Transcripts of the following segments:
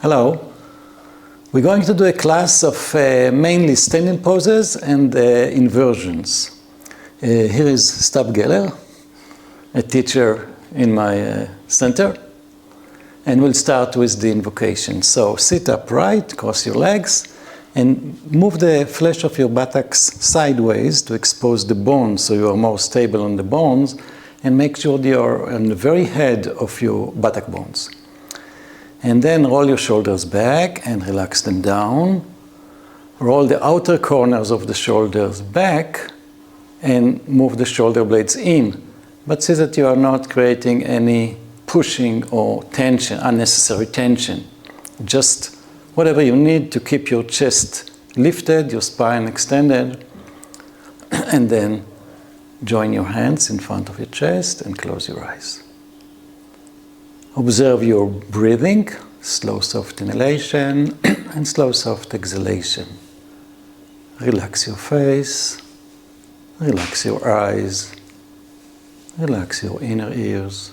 Hello. We're going to do a class of mainly standing poses and inversions. Here is Stav, a teacher in my center, and we'll start with the invocation. So sit upright, cross your legs, and move the flesh of your buttocks sideways to expose the bones so you are more stable on the bones, and make sure you're on the very head of your buttock bones. And then roll your shoulders back and relax them down. Roll the outer corners of the shoulders back and move the shoulder blades in. But see that you are not creating any pushing or tension, unnecessary tension. Just whatever you need to keep your chest lifted, your spine extended. And then join your hands in front of your chest and close your eyes. Observe your breathing, slow, soft inhalation and slow, soft exhalation. Relax your face, relax your eyes, relax your inner ears.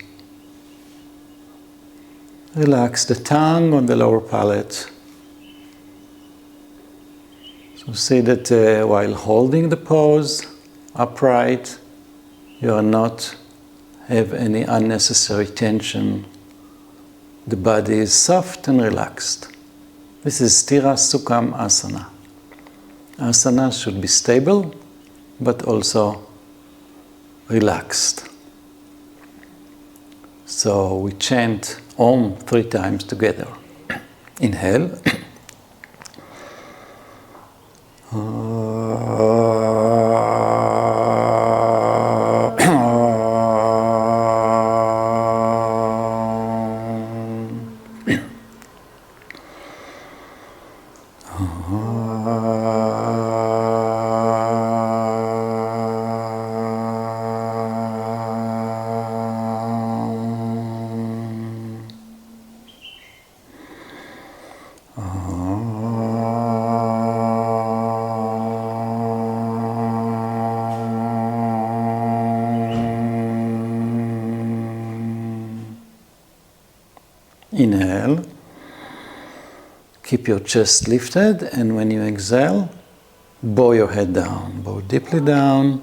Relax the tongue on the lower palate. So see that while holding the pose upright, you are not have any unnecessary tension. The body is soft and relaxed. This is Sthira Sukham Asana. Asana should be stable, but also relaxed. So we chant Om 3 times together. Inhale. Inhale, keep your chest lifted, and when you exhale, bow your head down, bow deeply down,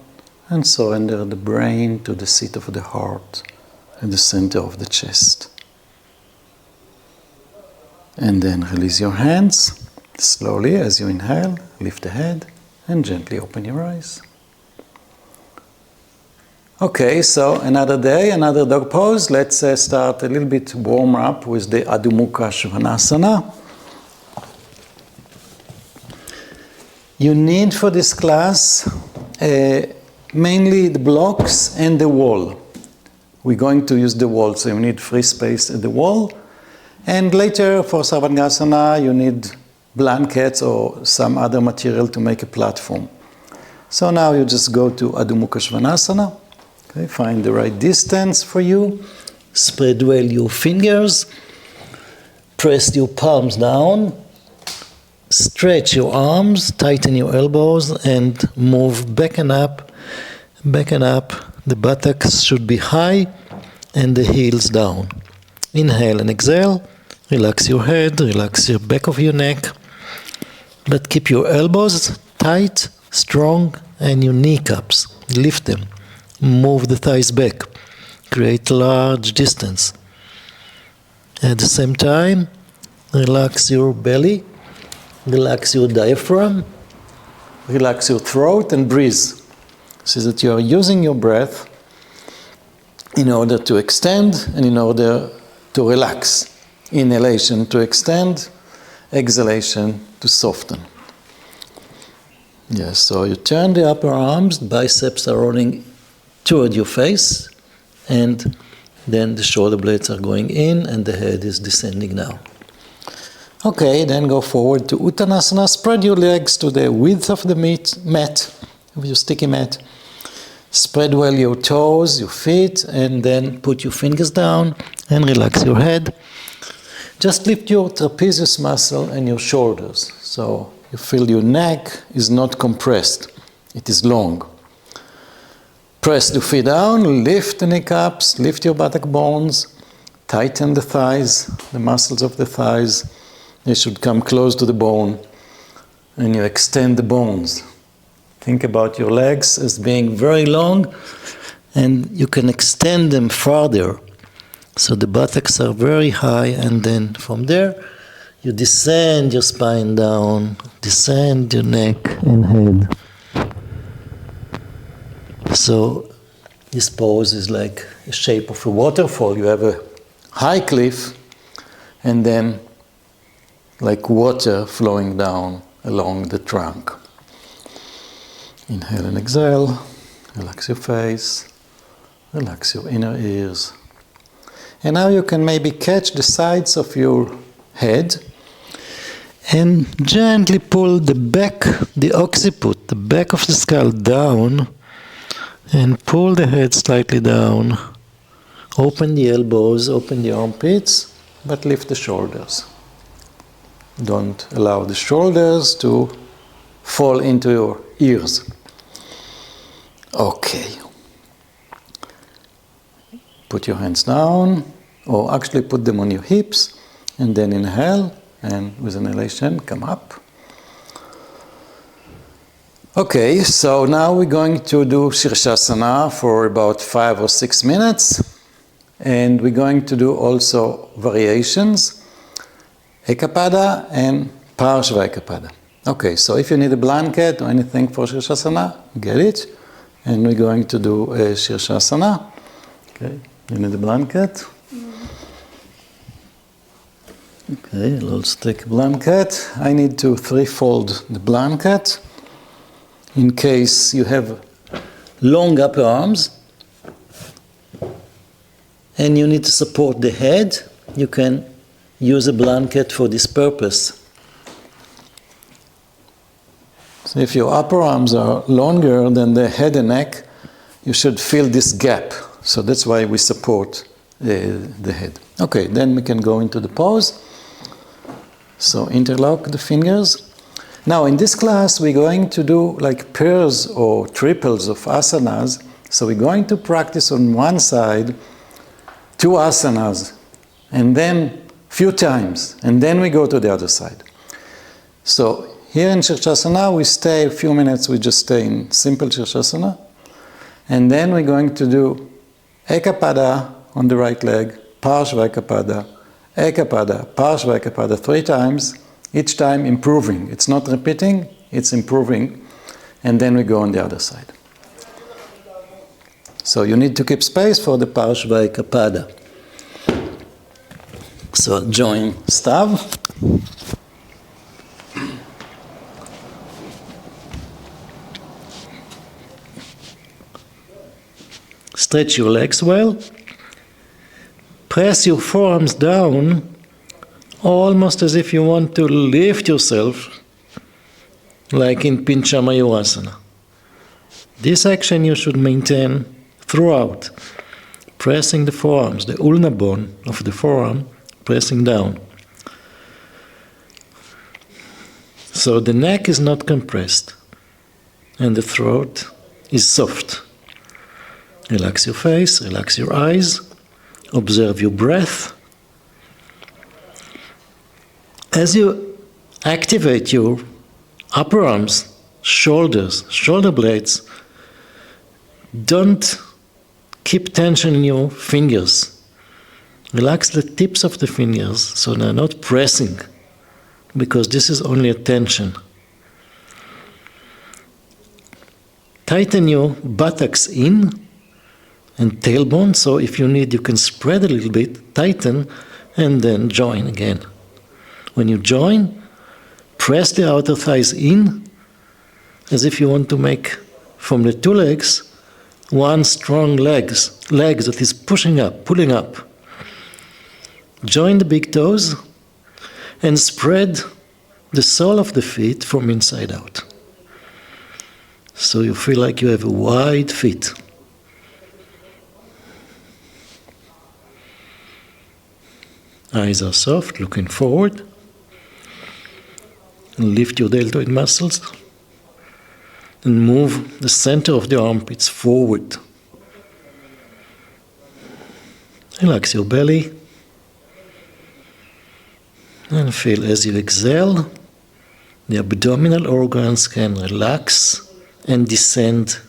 and surrender the brain to the seat of the heart at the center of the chest. And then release your hands slowly as you inhale, lift the head, and gently open your eyes. Okay, so another day, another dog pose. Let's start a little bit warm up with the Adho Mukha Svanasana. You need for this class mainly the blocks and the wall. We're going to use the wall, so you need free space at the wall. And later for Savasana, you need blankets or some other material to make a platform. So now you just go to Adho Mukha Svanasana. Okay, find the right distance for you. Spread well your fingers. Press your palms down. Stretch your arms, tighten your elbows, and move back and up, back and up. The buttocks should be high and the heels down. Inhale and exhale. Relax your head, relax your back of your neck. But keep your elbows tight, strong, and your kneecaps. Lift them. Move the thighs back. Create large distance. At the same time, relax your belly. Relax your diaphragm. Relax your throat and breathe. So that you are using your breath in order to extend and in order to relax. Inhalation to extend, exhalation to soften. Yes, so you turn the upper arms, biceps are rolling toward your face, and then the shoulder blades are going in and the head is descending now. Okay, then go forward to Uttanasana. Spread your legs to the width of the mat, of your sticky mat. Spread well your toes, your feet, and then put your fingers down and relax your head. Just lift your trapezius muscle and your shoulders. So you feel your neck is not compressed. It is long. Press the feet down, lift the kneecaps, lift your buttock bones, tighten the thighs, the muscles of the thighs, They should come close to the bone, and you extend the bones. Think about your legs as being very long, and you can extend them farther. So the buttocks are very high, and then from there, you descend your spine down, descend your neck and head. So this pose is like the shape of a waterfall. You have a high cliff, and then like water flowing down along the trunk. Inhale and exhale. Relax your face. Relax your inner ears. And now you can maybe catch the sides of your head and gently pull the back, the occiput, the back of the skull down, and pull the head slightly down. Open the elbows, open the armpits, but lift the shoulders. Don't allow the shoulders to fall into your ears. Okay. Put your hands down, or actually put them on your hips, and then inhale, and with an inhalation, come up. Okay, so now we're going to do Shavasana for about 5 or 6 minutes, and we're going to do also variations, Ekapada and Parshva. Okay, so if you need a blanket or anything for Shavasana, get it, and we're going to do Shavasana. Okay, you need a blanket? Okay, I'll also take a blanket. I need to threefold the blanket in case you have long upper arms and you need to support the head. You can use a blanket for this purpose. So if your upper arms are longer than the head and neck, you should feel this gap. So that's why we support the head. Okay, then we can go into the pose. So interlock the fingers. Now in this class we're going to do like pairs or triples of asanas. So we're going to practice on one side 2 asanas and then few times, and then we go to the other side. So here in Shavasana we stay a few minutes, we just stay in simple Shavasana, and then we're going to do Ekapada on the right leg, Parshva Ekapada, Ekapada, Parshva Ekapada 3 times, each time improving. It's not repeating, it's improving, and then we go on the other side. So you need to keep space for the Parshva Ekapada. So join Stav. Stretch your legs well. Press your forearms down, almost as if you want to lift yourself, like in Pincha Mayurasana. This action you should maintain throughout, pressing the forearms, the ulna bone of the forearm, pressing down. So the neck is not compressed, and the throat is soft. Relax your face, relax your eyes, observe your breath. As you activate your upper arms, shoulders, shoulder blades, don't keep tension in your fingers. Relax the tips of the fingers so they're not pressing, because this is only a tension. Tighten your buttocks in and tailbone, so if you need you can spread a little bit, tighten, and then join again. When you join, press the outer thighs in as if you want to make from the 2 legs one strong legs that is pushing up, pulling up. Join the big toes and spread the sole of the feet from inside out. So you feel like you have a wide feet. Eyes are soft, looking forward. And lift your deltoid muscles. And move the center of the armpits forward. Relax your belly. And feel as you exhale, the abdominal organs can relax and descend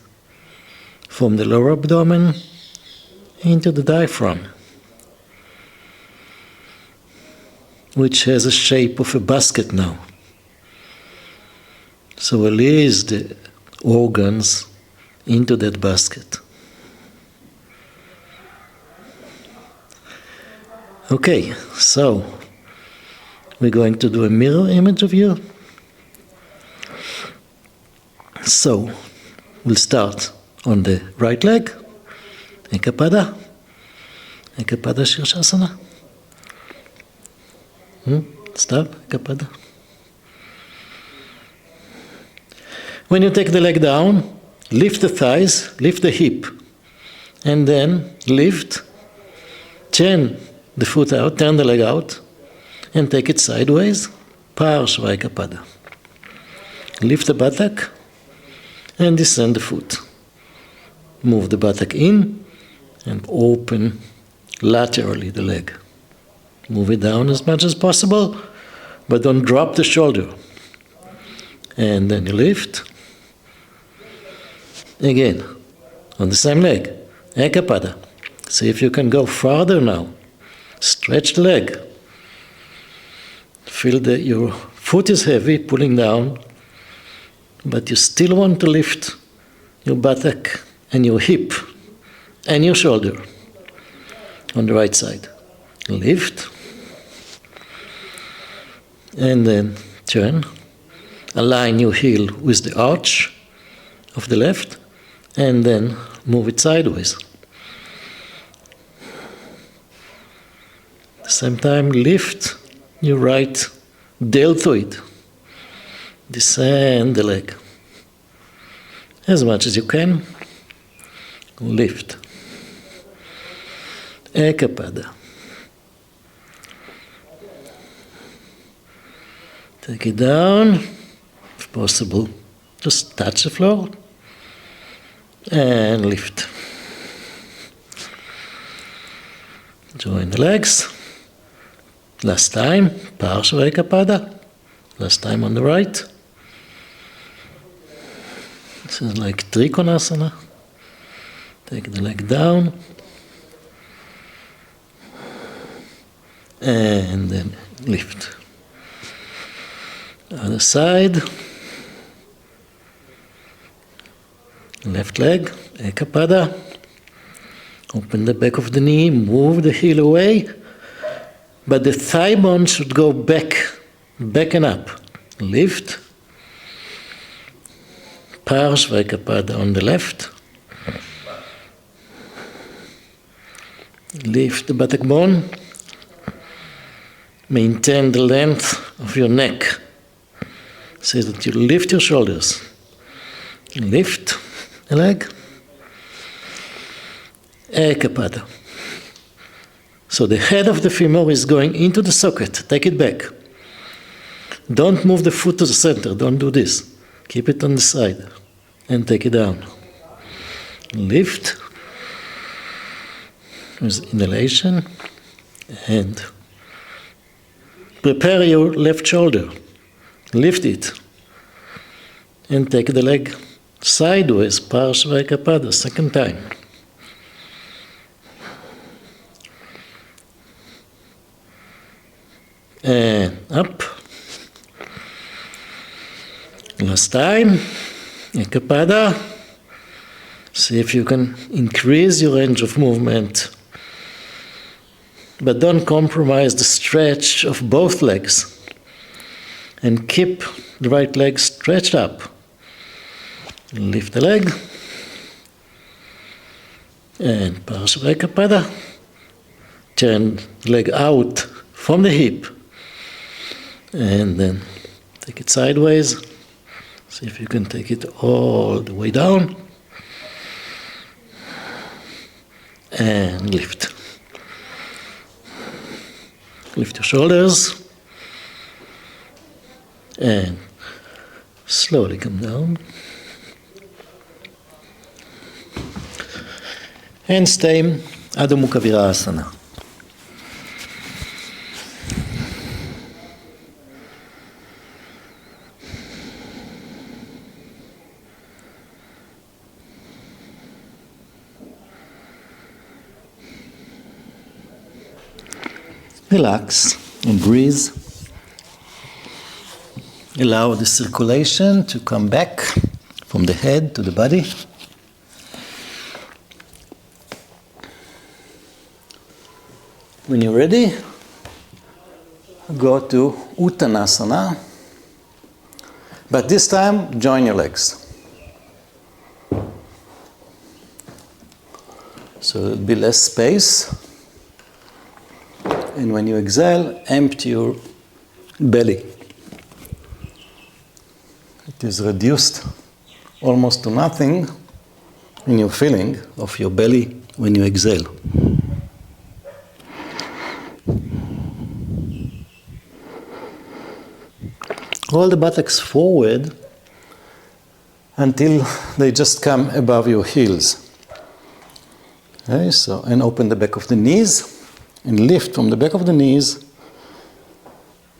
from the lower abdomen into the diaphragm, which has a shape of a basket now. So release the organs into that basket. Okay, so we're going to do a mirror image of you. So we'll start on the right leg, Ekapada Shirshasana. Stav, Ekapada. When you take the leg down, lift the thighs, lift the hip, and then lift, turn the foot out, turn the leg out, and take it sideways, Parshva Ekapada. Lift the buttock and descend the foot. Move the buttock in and open laterally the leg. Move it down as much as possible, but don't drop the shoulder. And then you lift. Again, on the same leg, Ekapada. See if you can go farther now. Stretch the leg. Feel that your foot is heavy, pulling down, but you still want to lift your buttock and your hip and your shoulder on the right side. Lift. And then turn. Align your heel with the arch of the left, and then move it sideways. At the same time, lift your right deltoid. Descend the leg as much as you can. Lift. Ekapada. Take it down, if possible. Just touch the floor and lift. Join the legs. Last time, Parshva Ekapada. Last time on the right. This is like Trikonasana. Take the leg down. And then lift. Other side. Left leg, Ekapada. Open the back of the knee, move the heel away, but the thigh bone should go back and up. Lift. Parshva Ekapada on the left. Lift the buttock bone. Maintain the length of your neck so that you lift your shoulders. Lift the leg. Ekapada. So the head of the femur is going into the socket. Take it back. Don't move the foot to the center. Don't do this. Keep it on the side and take it down. Lift with inhalation and prepare your left shoulder. Lift it and take the leg sideways, Parshva Ekapada, second time. And up. Last time, Ekapada. See if you can increase your range of movement, but don't compromise the stretch of both legs. And keep the right leg stretched up. Lift the leg. And Parshva Ekapada. Turn the leg out from the hip. And then take it sideways. See if you can take it all the way down. And lift. Lift your shoulders. And slowly come down. And stay Adho Mukha Virasana. Relax and breathe. Allow the circulation to come back from the head to the body. When you're ready, go to Uttanasana, but this time join your legs. So there'll be less space. And when you exhale, empty your belly. It is reduced almost to nothing in your feeling of your belly when you exhale. Roll the buttocks forward until they just come above your heels. Okay, so, and open the back of the knees and lift from the back of the knees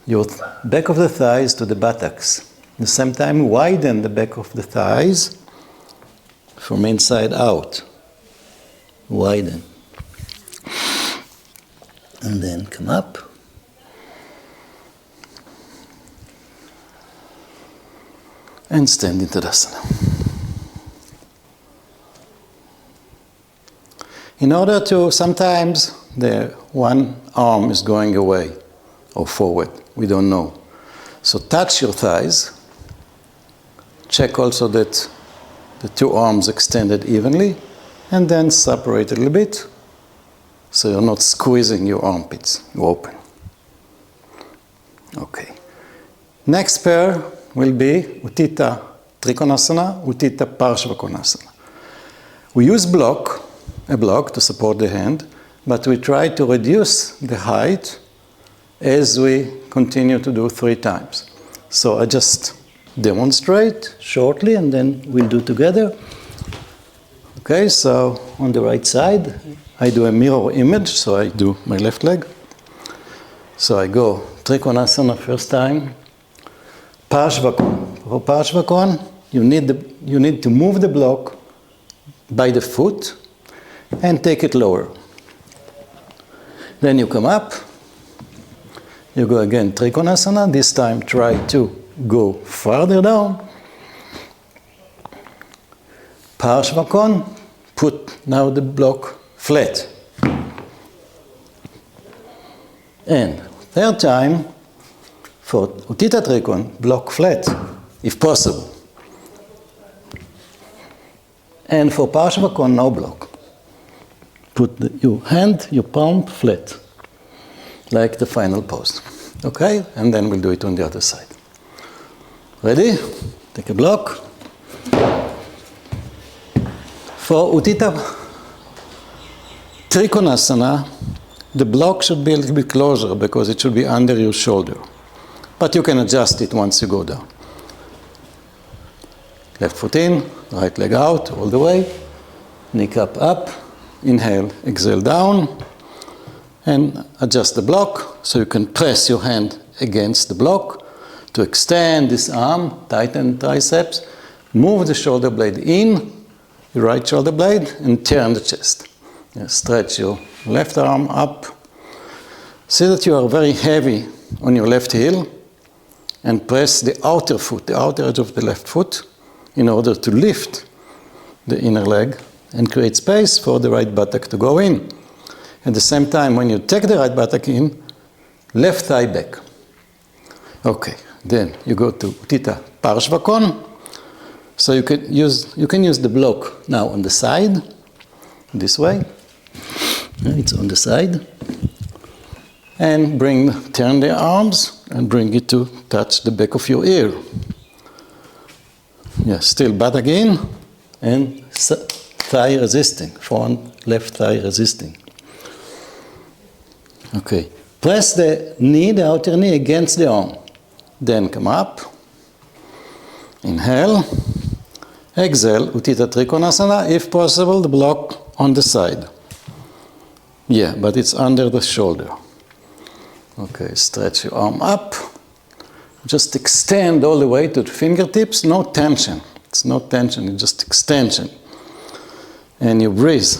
your back of the thighs to the buttocks. At the same time, widen the back of the thighs from inside out. Widen. And then come up. And stand in Tadasana. In order to, sometimes the one arm is going away or forward, we don't know. So touch your thighs. Check also that the two arms extended evenly, and then separate a little bit so you're not squeezing your armpits. You open. Okay. Next pair will be Utthita Trikonasana, Utthita Parshvakonasana. We use a block to support the hand, but we try to reduce the height as we continue to do 3 times. So I just demonstrate shortly and then we'll do together. Okay, so on the right side, I do a mirror image, so I do my left leg. So I go Trikonasana first time, Parshvakon. For Parshvakon, you need to move the block by the foot and take it lower. Then you come up, you go again Trikonasana, this time try to go farther down. Parshvakon, put now the block flat. And third time, for Utthita Trikon, block flat, if possible. And for Parshvakon, no block. Put your hand, your palm flat, like the final pose. Okay? And then we'll do it on the other side. Ready? Take a block. For Utthita Trikonasana, the block should be a little bit closer because it should be under your shoulder. But you can adjust it once you go down. Left foot in, right leg out, all the way. Knee cup up. Inhale, exhale down. And adjust the block so you can press your hand against the block to extend this arm, tighten triceps, move the shoulder blade in, your right shoulder blade, and turn the chest. Stretch your left arm up. See that you are very heavy on your left heel, and press the outer foot, the outer edge of the left foot, in order to lift the inner leg and create space for the right buttock to go in. At the same time, when you take the right buttock in, left thigh back. Okay, then you go to Utthita Parshvakon. So you can use the block now on the side, this way. It's on the side. And turn the arms and bring it to touch the back of your ear. Yeah, still buttock in and thigh resisting, front left thigh resisting. Okay, press the knee, the outer knee against the arm. Then come up, inhale, exhale, Utthita Trikonasana, if possible, the block on the side. Yeah, but it's under the shoulder. Okay, stretch your arm up. Just extend all the way to the fingertips, no tension. It's no tension, it's just extension. And you breathe.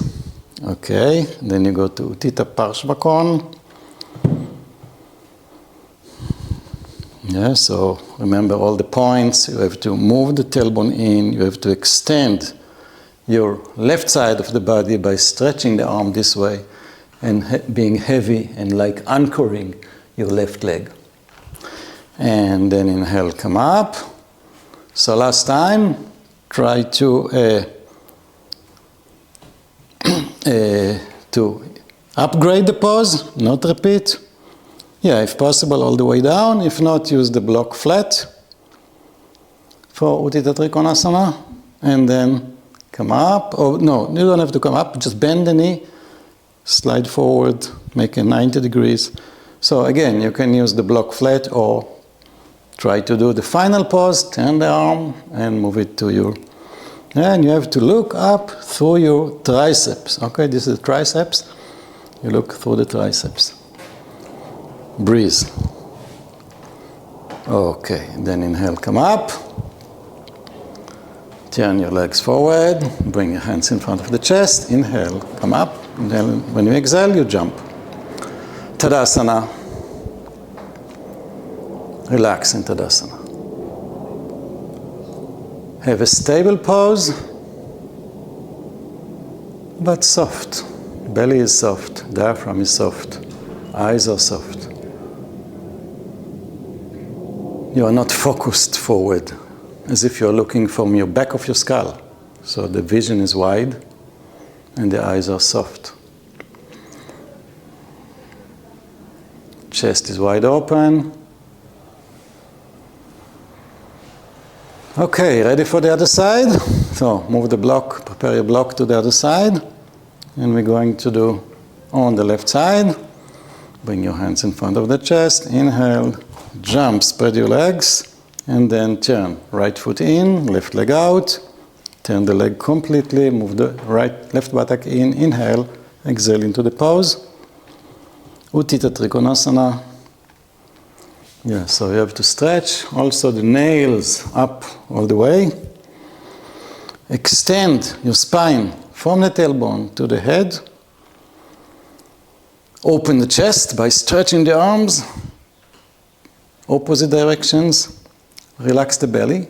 Okay, then you go to Utthita Parshvakon. Yeah, so remember all the points. You have to move the tailbone in. You have to extend your left side of the body by stretching the arm this way and being heavy and like anchoring your left leg. And then inhale, come up. So last time, try to upgrade the pose, not repeat. Yeah, if possible, all the way down. If not, use the block flat for Utthita Trikonasana. And then come up. Oh, no, you don't have to come up. Just bend the knee, slide forward, make a 90 degrees. So again, you can use the block flat or try to do the final pose, turn the arm and move it to your... And you have to look up through your triceps. Okay, this is the triceps. You look through the triceps. Breathe. Okay, then inhale, come up. Turn your legs forward. Bring your hands in front of the chest. Inhale, come up. And then when you exhale, you jump. Tadasana. Relax in Tadasana. Have a stable pose, but soft. Belly is soft, diaphragm is soft, eyes are soft. You are not focused forward, as if you're looking from your back of your skull. So the vision is wide and the eyes are soft. Chest is wide open. Okay, ready for the other side? So move the block, prepare your block to the other side. And we're going to do on the left side. Bring your hands in front of the chest. Inhale, jump, spread your legs. And then turn. Right foot in, left leg out. Turn the leg completely. Move the left buttock in. Inhale, exhale into the pose. Utthita Trikonasana. Yeah, so you have to stretch also the nails up all the way. Extend your spine from the tailbone to the head. Open the chest by stretching the arms. Opposite directions. Relax the belly.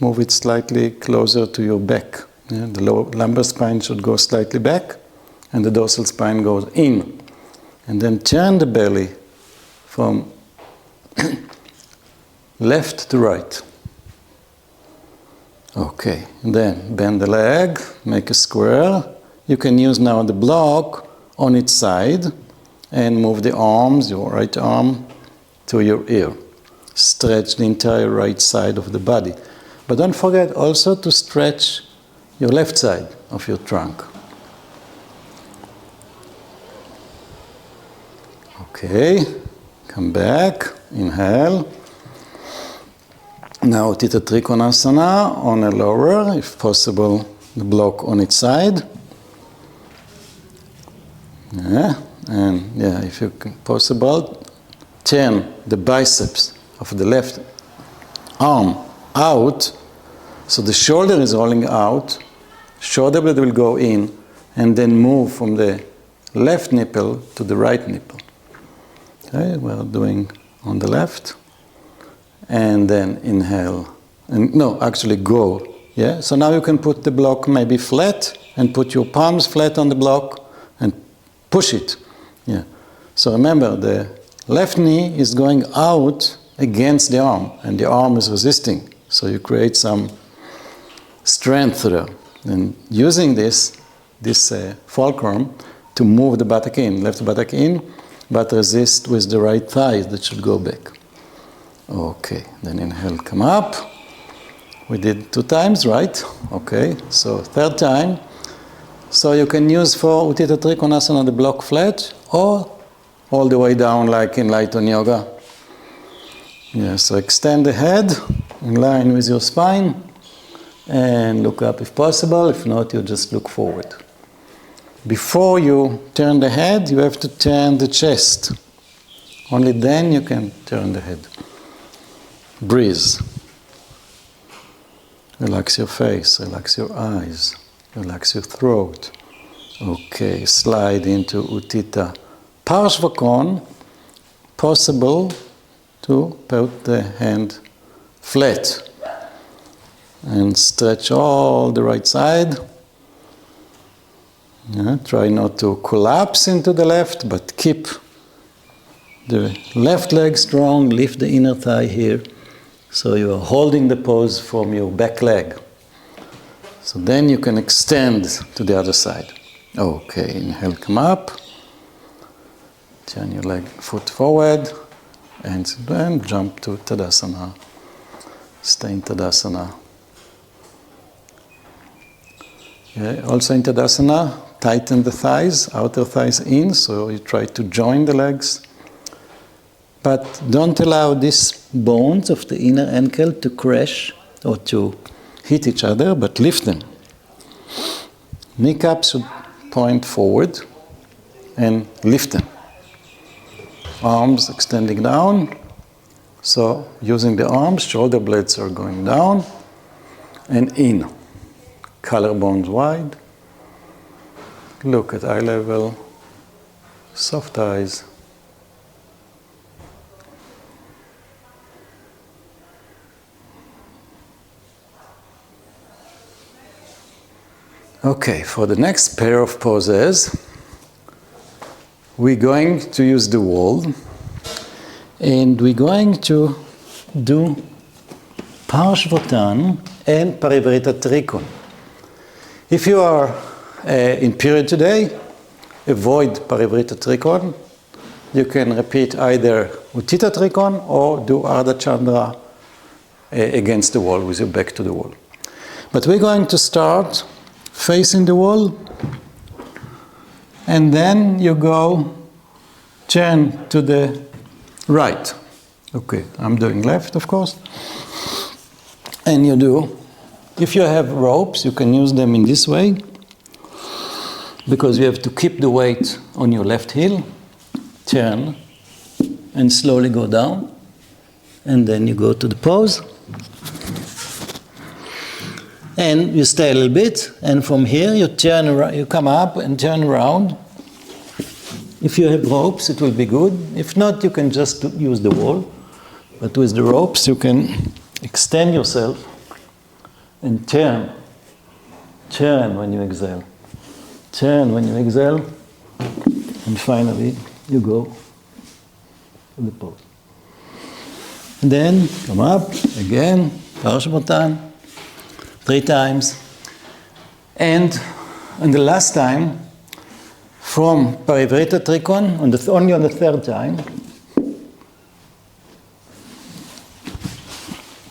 Move it slightly closer to your back. Yeah, the lower lumbar spine should go slightly back and the dorsal spine goes in. And then turn the belly from left to right. Okay, and then bend the leg, make a square. You can use now the block on its side and move the arms, your right arm, to your ear. Stretch the entire right side of the body. But don't forget also to stretch your left side of your trunk. Okay, come back, inhale. Now Utthita Trikonasana on a lower, if possible, the block on its side. Yeah, and yeah, if you can possible, turn the biceps of the left arm out, so the shoulder is rolling out, shoulder blade will go in, and then move from the left nipple to the right nipple. Okay, we're doing on the left. And then inhale. And no, actually go. Yeah? So now you can put the block maybe flat and put your palms flat on the block and push it. Yeah. So remember, the left knee is going out against the arm and the arm is resisting. So you create some strength there. And using this fulcrum to move the buttock in, left buttock in, but resist with the right thigh that should go back. Okay, then inhale, come up. We did 2 times, right? Okay, so 3rd time. So you can use for Utthita Trikonasana the block flat or all the way down like in Lighton Yoga. Yeah, so extend the head in line with your spine and look up if possible. If not, you just look forward. Before you turn the head, you have to turn the chest. Only then you can turn the head. Breathe. Relax your face, relax your eyes, relax your throat. Okay, slide into Utthita Parshvakon. Possible to put the hand flat and stretch all the right side. Try not to collapse into the left, but keep the left leg strong, lift the inner thigh here. So you are holding the pose from your back leg. So then you can extend to the other side. Okay, inhale, come up. Turn your leg, foot forward. And then jump to Tadasana. Stay in Tadasana. Okay, also in Tadasana, tighten the thighs, outer thighs in, so you try to join the legs. But don't allow these bones of the inner ankle to crash or to hit each other, but lift them. Kneecaps should point forward and lift them. Arms extending down. So using the arms, shoulder blades are going down and in. Collarbones wide. Look at eye level. Soft eyes. Okay, for the next pair of poses, we're going to use the wall, and we're going to do Parshvottan and Parivrita Trikon. If you are in period today, avoid Parivrita Trikon. You can repeat either Uttita Trikon or do Ardha Chandra against the wall with your back to the wall. But we're going to start facing the wall, and then you go turn to the right. Okay, I'm doing left, of course. And you do, if you have ropes, you can use them in this way, because you have to keep the weight on your left heel. Turn and slowly go down, and then you go to the pose. And you stay a little bit, and from here you turn around, you come up and turn around. If you have ropes, it will be good. If not, you can just use the wall. But with the ropes, you can extend yourself and turn. Turn when you exhale. Turn when you exhale. And finally, you go to the pose. And then come up again, Parshvottan. 3 times. And the last time, from Parivrita Trikon, only on the 3rd time,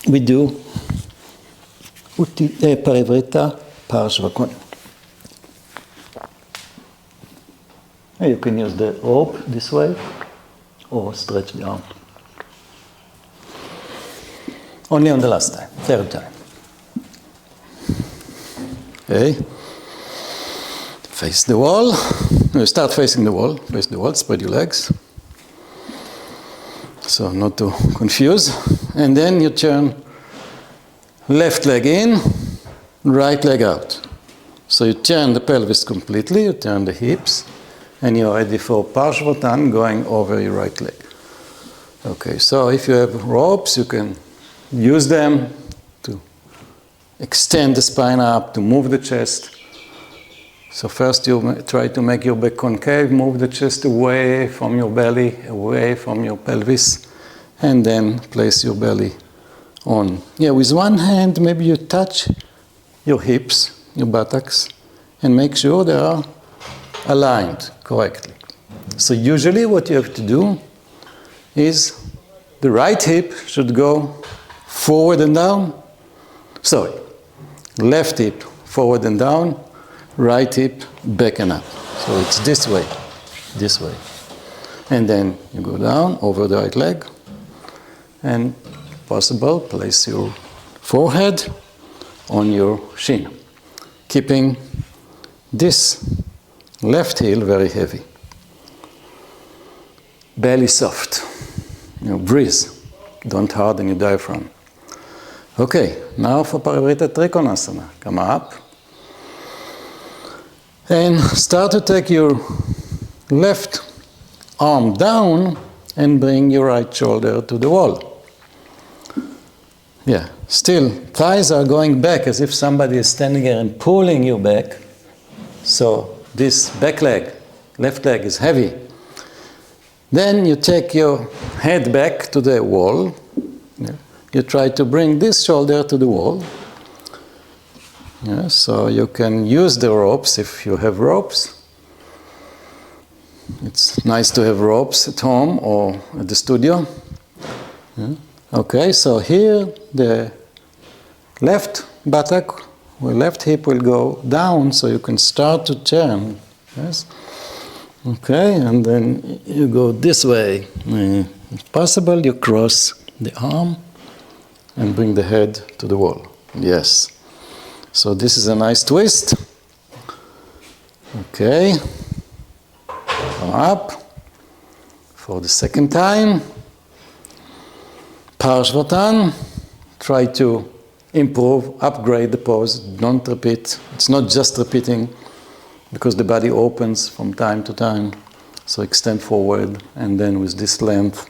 we do Parivrita Parshvottan. You can use the rope this way, or stretch the arm. Only on the last time, 3rd time. Okay, face the wall. Start facing the wall. Face the wall, spread your legs. So not to confuse. And then you turn left leg in, right leg out. So you turn the pelvis completely, you turn the hips, and you're ready for Parshvottan going over your right leg. Okay, so if you have ropes, you can use them to extend the spine up, to move the chest. So first you try to make your back concave, move the chest away from your belly, away from your pelvis, and then place your belly on. Yeah, with one hand, maybe you touch your hips, your buttocks, and make sure they are aligned correctly. So usually what you have to do is the right hip should go forward and down. Sorry, left hip forward and down, right hip back and up. So it's this way. And then you go down over the right leg, and possible, place your forehead on your shin, keeping this left heel very heavy. Belly soft. Breathe. Don't harden your diaphragm. Okay, now for Parivrita Trikonasana. Come up. And start to take your left arm down and bring your right shoulder to the wall. Yeah, still, thighs are going back as if somebody is standing here and pulling you back. So this back leg, left leg is heavy. Then you take your head back to the wall. Yeah. You try to bring this shoulder to the wall. Yeah, so you can use the ropes if you have ropes. It's nice to have ropes at home or at the studio. Yeah. Okay, so here the left buttock or left hip will go down so you can start to turn. Yes. Okay, and then you go this way. If possible, you cross the arm and bring the head to the wall. Yes. So this is a nice twist. Okay. Come up for the second time. Parshvatan. Try to improve, upgrade the pose. Don't repeat. It's not just repeating because the body opens from time to time. So extend forward and then with this length,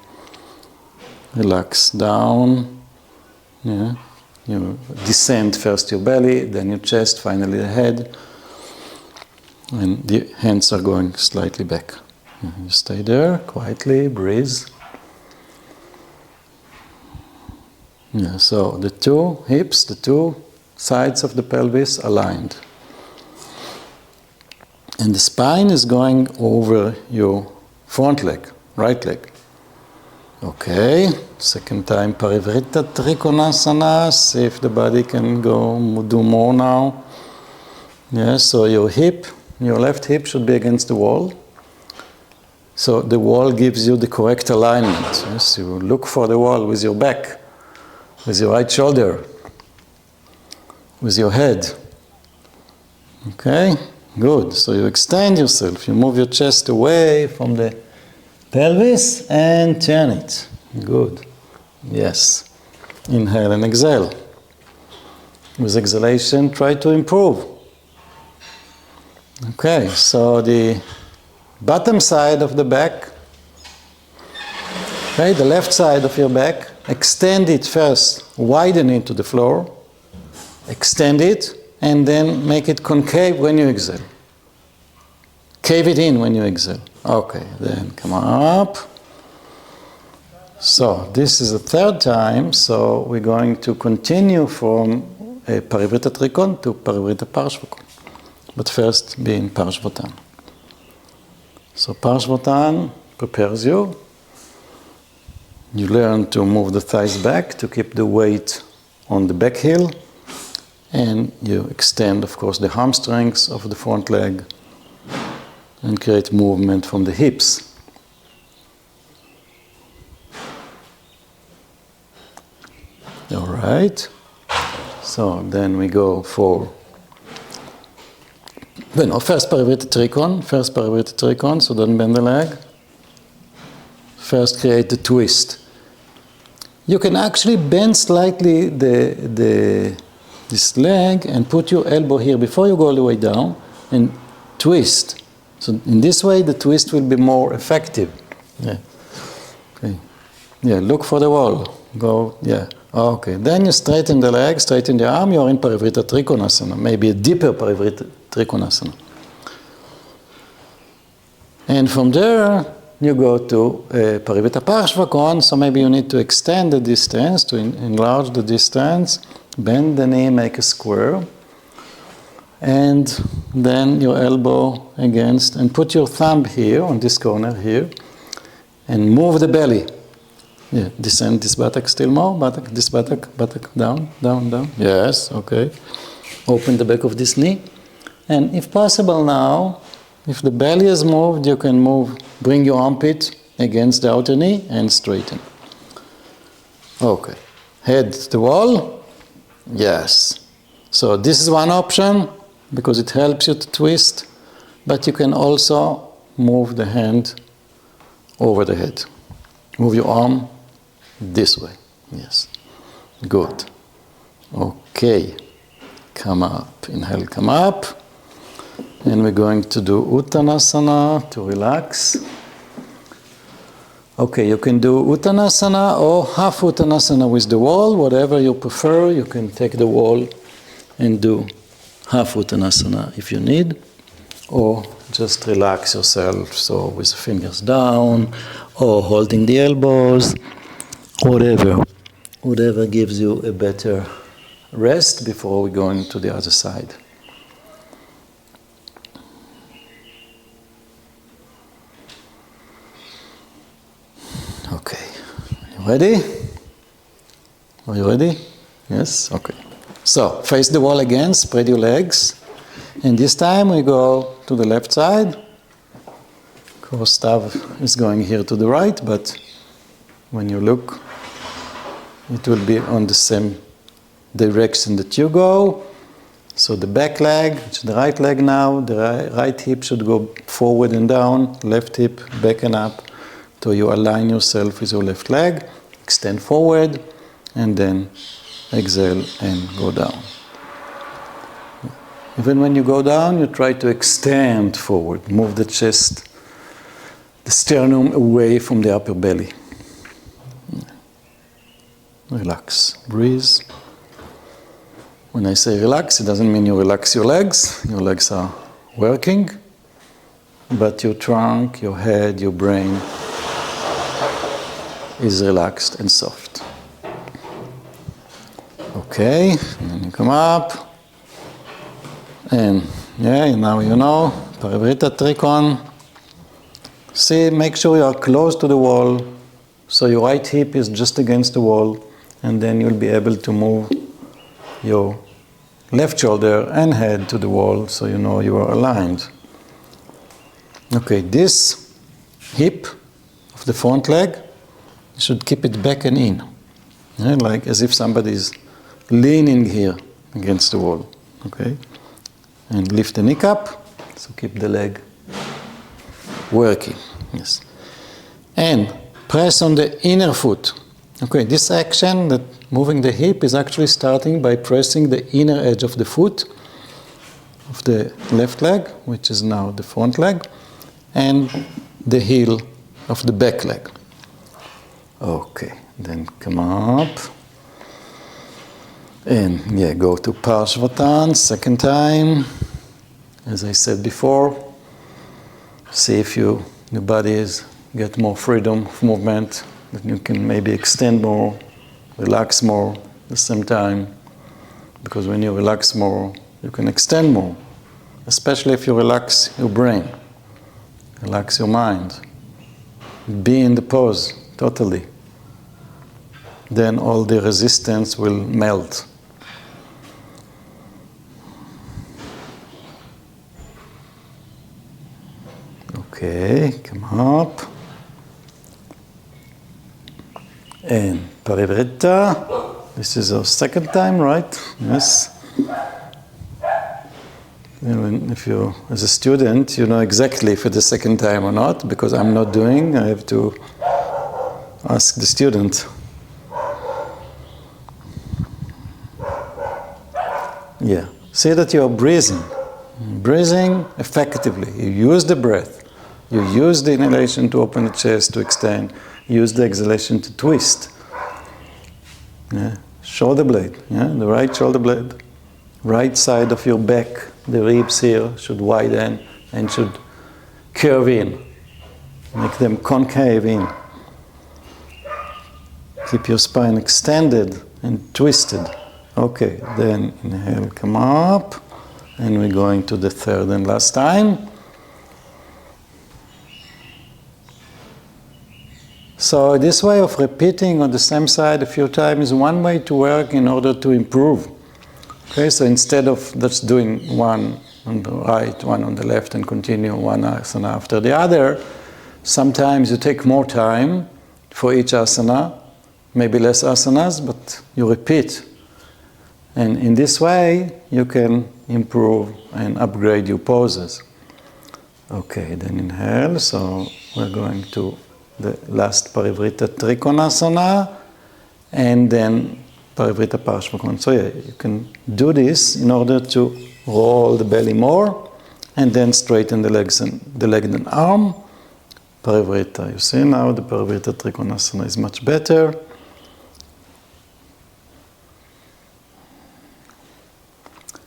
relax down. Yeah. You descend first your belly, then your chest, finally the head. And the hands are going slightly back. You stay there, quietly, breathe. Yeah, so the two hips, the two sides of the pelvis aligned. And the spine is going over your front leg, right leg. Okay, second time Parivrita Trikonasana. See if the body can go do more now. Yeah, so your hip, your left hip should be against the wall. So the wall gives you the correct alignment. Yes, you look for the wall with your back, with your right shoulder, with your head. Okay, good. So you extend yourself. You move your chest away from the pelvis and turn it. Good. Yes. Inhale and exhale. With exhalation, try to improve. Okay, so the bottom side of the back, okay, the left side of your back, extend it first, widen it to the floor, extend it, and then make it concave when you exhale. Cave it in when you exhale. Okay, then come up. So this is the third time, so we're going to continue from Parivrita Trikon to Parivrita Parshvakon. But first be in Parshvatan. So Parshvatan prepares you. You learn to move the thighs back to keep the weight on the back heel. And you extend, of course, the hamstrings of the front leg and create movement from the hips. All right. So then we go for first Parivrita Trikon, so don't bend the leg. First create the twist. You can actually bend slightly this leg and put your elbow here before you go all the way down and twist. So in this way the twist will be more effective. Yeah. Okay. Yeah, look for the wall. Go, yeah. Okay. Then you straighten the leg, straighten the arm, you're in Parivrita Trikonasana, maybe a deeper Parivrita Trikonasana. And from there, you go to Parivrita Parshvakon, so maybe you need to extend the distance, to enlarge the distance, bend the knee, make a square, and then your elbow against, and put your thumb here, on this corner here, and move the belly. Yeah, descend this buttock still more, this buttock, down, down, down. Yes, okay. Open the back of this knee. And if possible now, if the belly is moved, you can bring your armpit against the outer knee and straighten. Okay. Head to the wall. Yes. So this is one option because it helps you to twist, but you can also move the hand over the head. Move your arm this way. Yes. Good. Okay. Come up. Inhale, come up. And we're going to do Uttanasana to relax. Okay, you can do Uttanasana or half Uttanasana with the wall, whatever you prefer. You can take the wall and do half Uttanasana if you need, or just relax yourself, so with the fingers down, or holding the elbows, whatever gives you a better rest before we go into the other side. Okay, you ready? Are you ready? Yes? Okay. So, face the wall again, spread your legs. And this time we go to the left side. Of course, Stav is going here to the right, but when you look, it will be on the same direction that you go. So the back leg, which is the right leg now, the right hip should go forward and down, left hip back and up. So you align yourself with your left leg, extend forward, and then exhale and go down. Even when you go down, you try to extend forward, move the chest, the sternum away from the upper belly. Relax, breathe. When I say relax, it doesn't mean you relax your legs. Your legs are working, but your trunk, your head, your brain is relaxed and soft. Okay, and then you come up. And yeah, now you know, Parivrtta Trikon. See, make sure you are close to the wall, so your right hip is just against the wall, and then you'll be able to move your left shoulder and head to the wall, so you know you are aligned. Okay, this hip of the front leg, you should keep it back and in, yeah, like as if somebody is leaning here against the wall, okay? And lift the knee up, so keep the leg working, yes. And press on the inner foot. Okay, this action, that moving the hip, is actually starting by pressing the inner edge of the foot, of the left leg, which is now the front leg, and the heel of the back leg. Okay, then come up. And yeah, go to Parshvatan, second time. As I said before, see if your body get more freedom of movement, that you can maybe extend more, relax more at the same time. Because when you relax more, you can extend more, especially if you relax your brain, relax your mind. Be in the pose, totally. Then all the resistance will melt. Okay, come up. And Parivrtta. This is our second time, right? Yes. And if you, as a student, you know exactly if it's the second time or not, because I'm not doing, I have to ask the student. Yeah. See that you are breathing. Breathing effectively. You use the breath. You use the inhalation to open the chest, to extend. Use the exhalation to twist. Yeah. Shoulder blade. Yeah. The right shoulder blade. Right side of your back. The ribs here should widen and should curve in. Make them concave in. Keep your spine extended and twisted. Okay, then inhale, come up. And we're going to the third and last time. So this way of repeating on the same side a few times is one way to work in order to improve. Okay, so instead of just doing one on the right, one on the left, and continue one asana after the other, sometimes you take more time for each asana, maybe less asanas, but you repeat. And in this way, you can improve and upgrade your poses. Okay, then inhale. So we're going to the last Parivrtta Trikonasana, and then Parivrtta Parshvakon. So yeah, you can do this in order to roll the belly more, and then straighten the legs and the leg and arm. Parivrita. You see now the Parivrita Trikonasana is much better.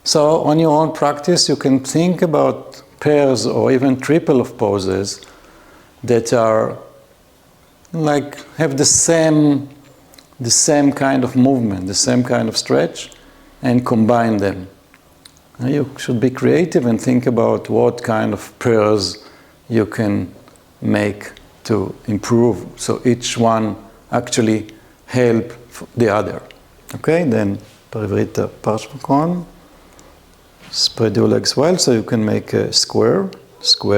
So on your own practice, you can think about pairs or even triple of poses that are like have the same kind of movement, the same kind of stretch, and combine them. You should be creative and think about what kind of pairs you can make to improve, so each one actually help the other. Okay, then Parivrita Parshvakon. Spread your legs well so you can make a square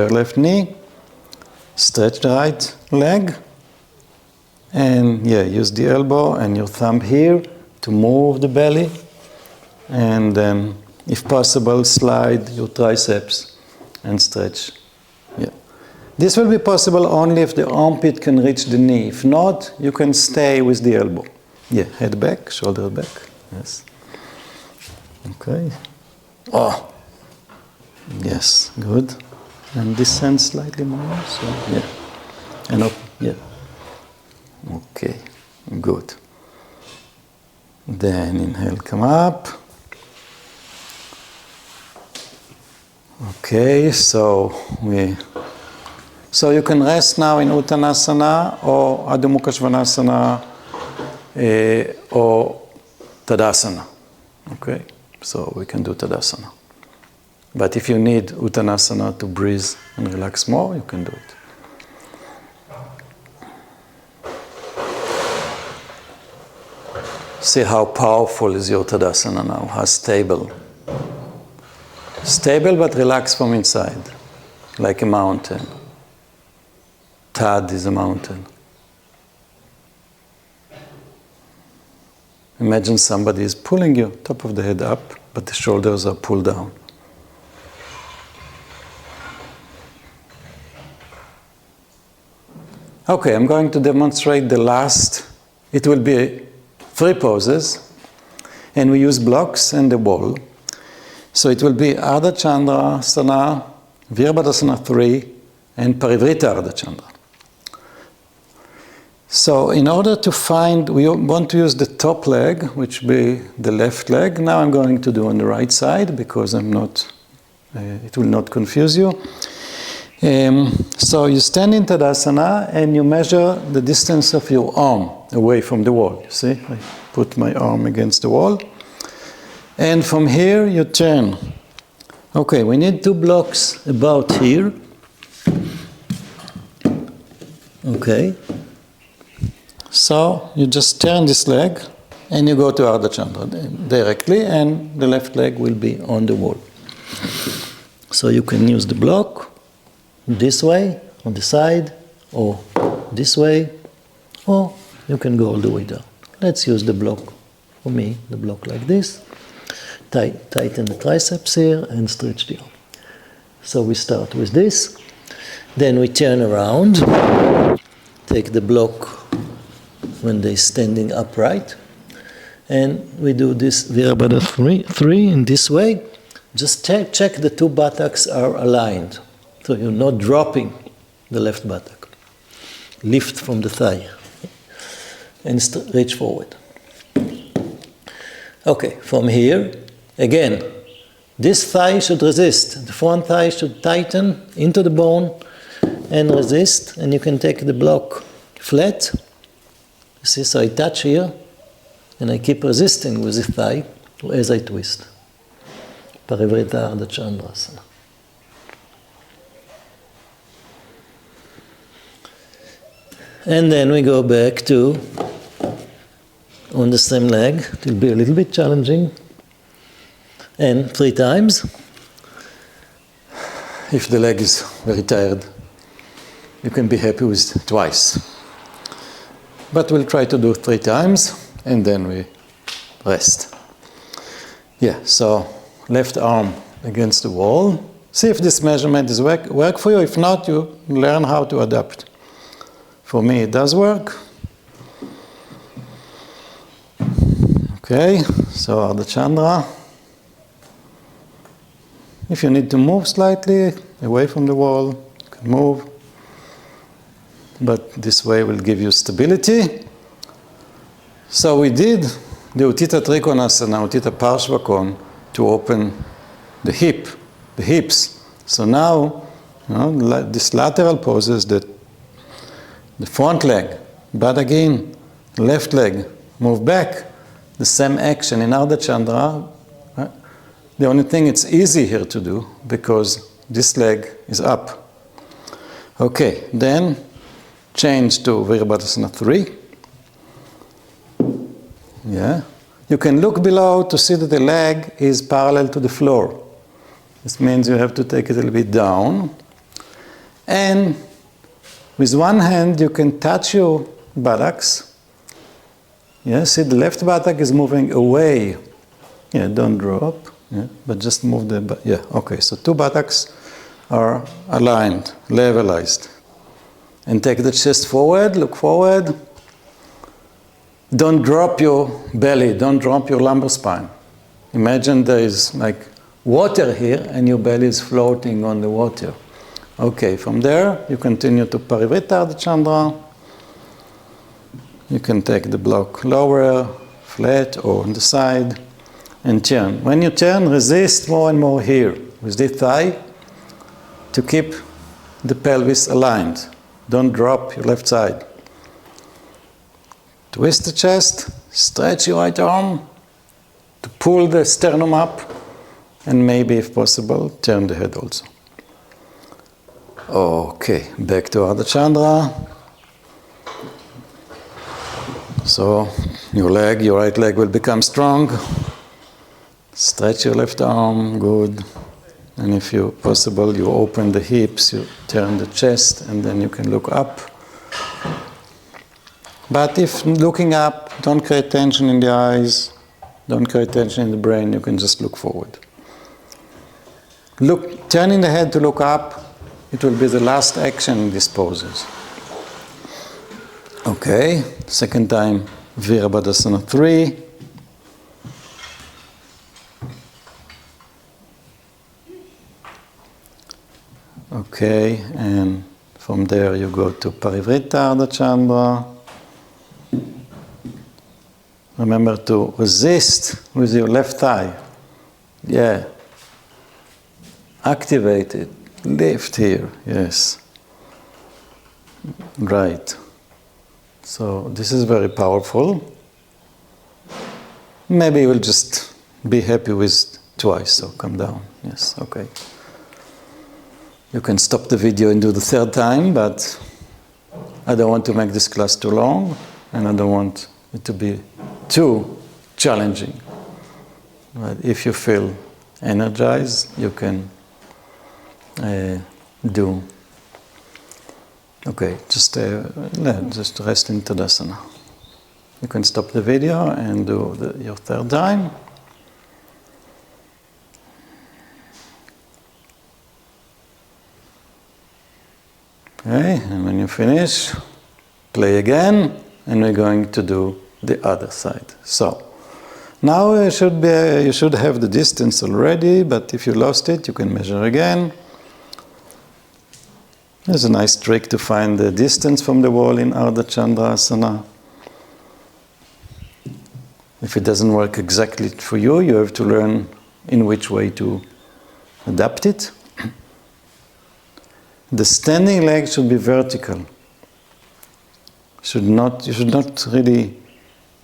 left knee, stretch the right leg, and use the elbow and your thumb here to move the belly, and then if possible slide your triceps and stretch. This will be possible only if the armpit can reach the knee. If not, you can stay with the elbow. Head back, shoulder back. Yes. Okay. Oh, yes, good. And descend slightly more, so and up, Okay, good. Then inhale, come up. Okay, so you can rest now in Uttanasana or Adho Mukha Svanasana or Tadasana. Okay. So we can do Tadasana. But if you need Uttanasana to breathe and relax more, you can do it. See how powerful is your Tadasana now, how stable. Stable but relaxed from inside, like a mountain. Tad is a mountain. Imagine somebody is pulling your top of the head up, but the shoulders are pulled down. Okay, I'm going to demonstrate the last. It will be 3 poses, and we use blocks and the wall. So it will be Ardha Chandrasana, Virabhadasana 3, and Parivrita Ardha Chandra. So in order to find, we want to use the top leg, which will be the left leg. Now I'm going to do on the right side because it will not confuse you. So you stand in Tadasana and you measure the distance of your arm away from the wall. You see, I put my arm against the wall. And from here you turn. Okay, we need 2 blocks about here. Okay. So you just turn this leg and you go to Ardha Chandra directly, and the left leg will be on the wall. So you can use the block this way, on the side, or this way, or you can go all the way down. Let's use the block, for me, the block like this. Tighten the triceps here and stretch the arm. So we start with this. Then we turn around, take the block when they're standing upright, and we do this Virabhadasana 3 in this way. Just check the 2 buttocks are aligned, so you're not dropping the left buttock. Lift from the thigh and reach forward. Okay, from here, again, this thigh should resist. The front thigh should tighten into the bone and resist, and you can take the block flat. You see, so I touch here, and I keep resisting with the thigh as I twist. Parivrita Ardha Chandrasana. And then we go back to on the same leg. It will be a little bit challenging. And 3 times. If the leg is very tired, you can be happy with twice. But we'll try to do 3 times, and then we rest. So left arm against the wall. See if this measurement is work for you. If not, you learn how to adapt. For me, it does work. Okay, so Ardha Chandra. If you need to move slightly away from the wall, you can move. but this way will give you stability. So we did the Uttita Trikonasana, Uttita Parshvakon, to open the hips. So now, this lateral poses the front leg, Baddha in, left leg, move back, the same action in Ardha Chandra. The only thing it's easy here to do because this leg is up. Okay, then change to Virabhadasana 3. Yeah. You can look below to see that the leg is parallel to the floor. This means you have to take it a little bit down. And with one hand you can touch your buttocks. Yeah, see the left buttock is moving away. Yeah, don't drop. Yeah, but just move the, yeah, okay. So two buttocks are aligned, levelized. And take the chest forward, look forward. Don't drop your belly, don't drop your lumbar spine. Imagine there is like water here and your belly is floating on the water. Okay, from there you continue to Parivritta Ardha Chandra. You can take the block lower, flat or on the side and turn. When you turn, resist more and more here with the thigh to keep the pelvis aligned. Don't drop your left side. Twist the chest, stretch your right arm to pull the sternum up, and maybe, if possible, turn the head also. Okay, back to Ardha Chandra. So, your right leg will become strong. Stretch your left arm, good. And if possible, you open the hips, you turn the chest, and then you can look up. But if looking up, don't create tension in the eyes, don't create tension in the brain, you can just look forward. Turning the head to look up, it will be the last action in these poses. Okay, second time, Virabhadasana 3. Okay, and from there you go to Parivritta Ardha Chandra. Remember to resist with your left thigh. Yeah. Activate it. Lift here. Yes. Right. So this is very powerful. Maybe you will just be happy with twice. So come down. Yes. Okay. You can stop the video and do the third time, but I don't want to make this class too long, and I don't want it to be too challenging. But if you feel energized, you can do. Okay, just rest in Tadasana. You can stop the video and do your third time. Okay, and when you finish, play again, and we're going to do the other side. So, now you should have the distance already, but if you lost it, you can measure again. There's a nice trick to find the distance from the wall in Ardha Chandra Asana. If it doesn't work exactly for you, you have to learn in which way to adapt it. The standing leg should be vertical. You should not really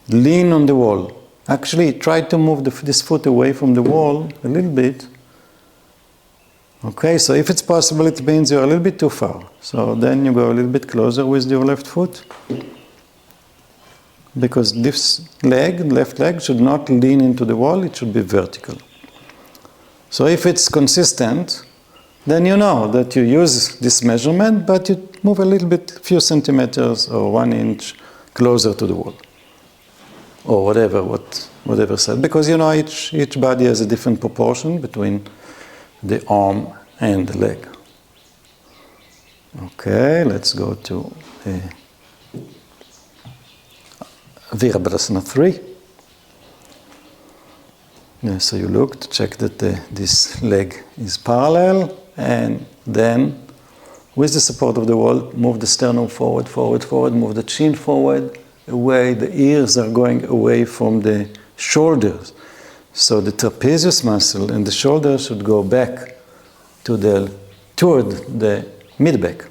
lean on the wall. Actually, try to move this foot away from the wall a little bit. Okay, so if it's possible, it means you're a little bit too far. So then you go a little bit closer with your left foot. Because this left leg, should not lean into the wall, it should be vertical. So if it's consistent, then you know that you use this measurement, but you move a little bit, a few centimeters or 1 inch closer to the wall. Or whatever side. Because you know each body has a different proportion between the arm and the leg. Okay, let's go to Virabhadasana 3. Yeah, so you look to check that this leg is parallel, and then with the support of the wall, move the sternum forward, forward, forward, move the chin forward, away. The ears are going away from the shoulders. So the trapezius muscle and the shoulder should go back toward the mid-back.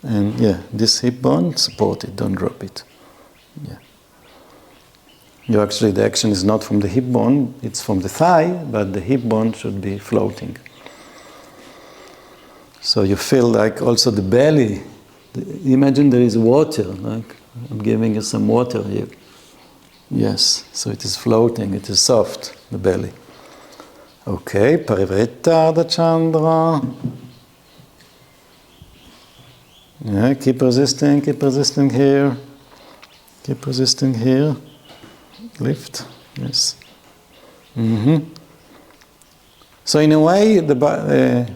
And yeah, this hip bone, support it, don't drop it. Yeah. The action is not from the hip bone, it's from the thigh, but the hip bone should be floating. So you feel like also the belly, imagine there is water, like I'm giving you some water here. Yes, so it is floating, it is soft, the belly. Okay, Parivrtta Ardha Chandra. Yeah, keep resisting here. Keep resisting here. Lift, yes. So in a way, the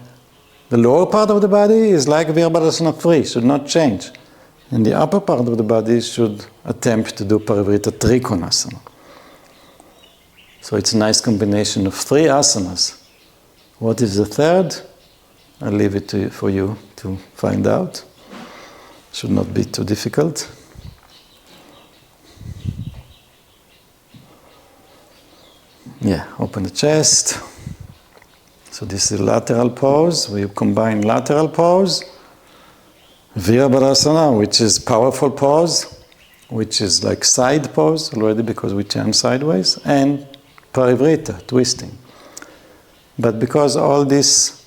lower part of the body is like Virabhadrasana 3, should not change. And the upper part of the body should attempt to do Parivrtta Trikonasana. So it's a nice combination of 3 asanas. What is the third? I'll leave it for you to find out. Should not be too difficult. Yeah, open the chest. So this is lateral pose. We combine lateral pose, Virabhadrasana, which is powerful pose, which is like side pose already because we turn sideways, and Parivrtta, twisting. But because all these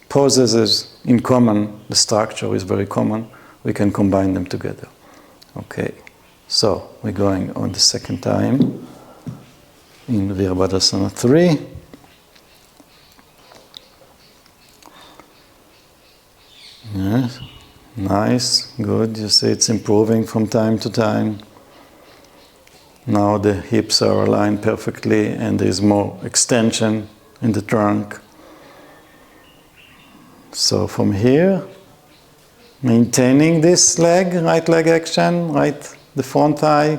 poses is in common, the structure is very common, we can combine them together. Okay, so we're going on the second time in Virabhadrasana 3. Yes, nice, good. You see it's improving from time to time. Now the hips are aligned perfectly and there is more extension in the trunk. So from here, maintaining this leg, right leg action, right the front thigh,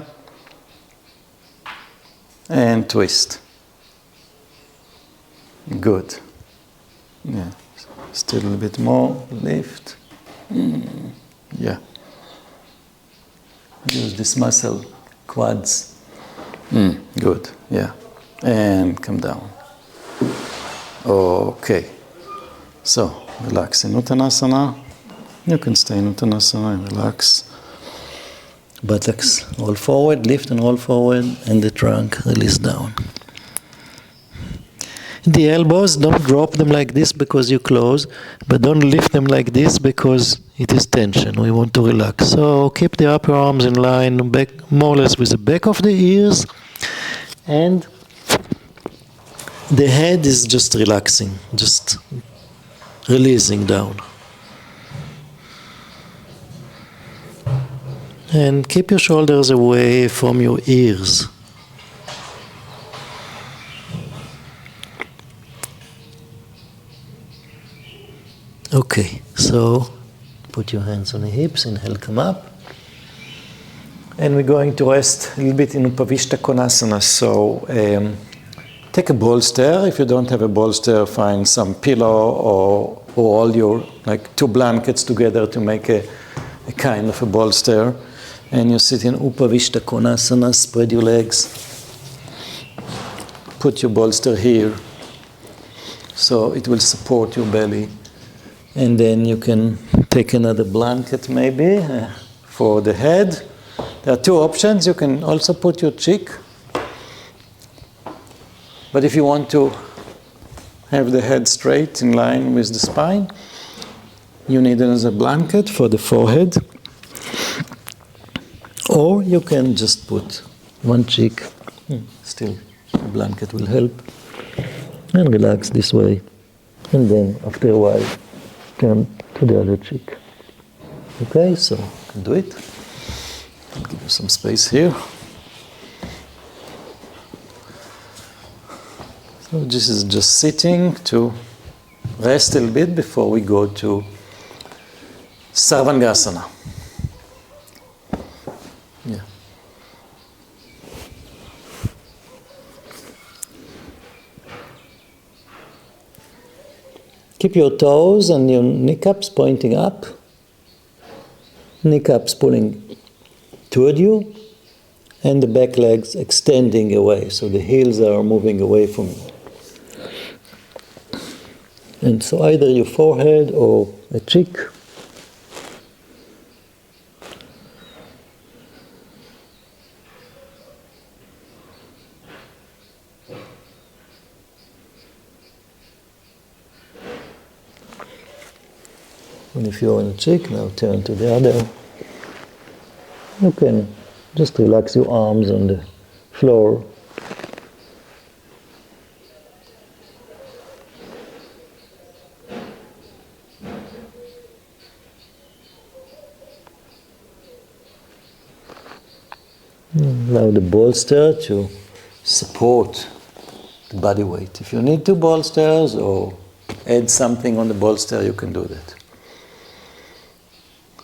and twist. Good. Yeah. Still a little bit more. Lift. Yeah. Use this muscle, quads. Good. Yeah. And come down. Okay. So, relax in Uttanasana. You can stay in Uttanasana and relax. Buttocks roll forward, lift and roll forward, and the trunk release down. The elbows, don't drop them like this because you close, but don't lift them like this because it is tension. We want to relax. So keep the upper arms in line, back, more or less with the back of the ears, and the head is just relaxing, just releasing down. And keep your shoulders away from your ears. Okay, so put your hands on the hips, inhale, come up. And we're going to rest a little bit in Upavishta Konasana. So take a bolster. If you don't have a bolster, find some pillow or all your, like 2 blankets together to make a kind of a bolster. And you sit in Upavishta Konasana, spread your legs. Put your bolster here, so it will support your belly. And then you can take another blanket maybe for the head. There are 2 options. You can also put your cheek. But if you want to have the head straight in line with the spine, you need another blanket for the forehead. Or you can just put one cheek. Still, a blanket will help. And relax this way. And then after a while, turn to the other cheek. Okay, so you can do it. I'll give you some space here. So this is just sitting to rest a little bit before we go to Sarvangasana. Yeah. Keep your toes and your kneecaps pointing up. Kneecaps pulling toward you. And the back legs extending away. So the heels are moving away from you. And so either your forehead or a cheek. And if you're on the cheek, now turn to the other. You can just relax your arms on the floor. Allow the bolster to support the body weight. If you need two bolsters or add something on the bolster, you can do that.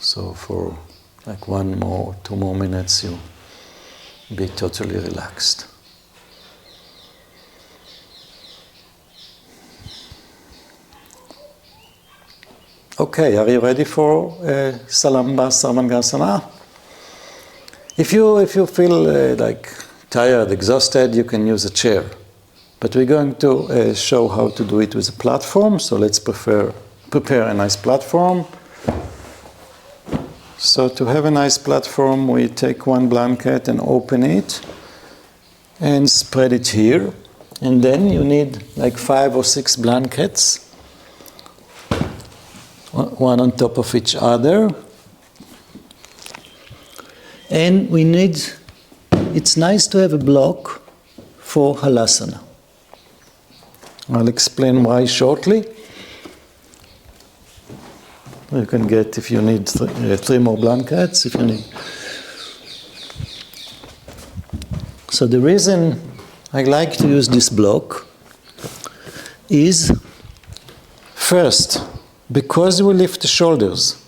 So for like 1 more, 2 more minutes, you be totally relaxed. Okay, are you ready for Salamba Sarvangasana? If you feel like tired, exhausted, you can use a chair. But we're going to show how to do it with a platform, so let's prepare a nice platform. So to have a nice platform, we take one blanket and open it and spread it here. And then you need like 5 or 6 blankets, one on top of each other. And we need, it's nice to have a block for halasana. I'll explain why shortly. You can get, if you need, 3 more blankets, if you need. So the reason I like to use this block is, first, because we lift the shoulders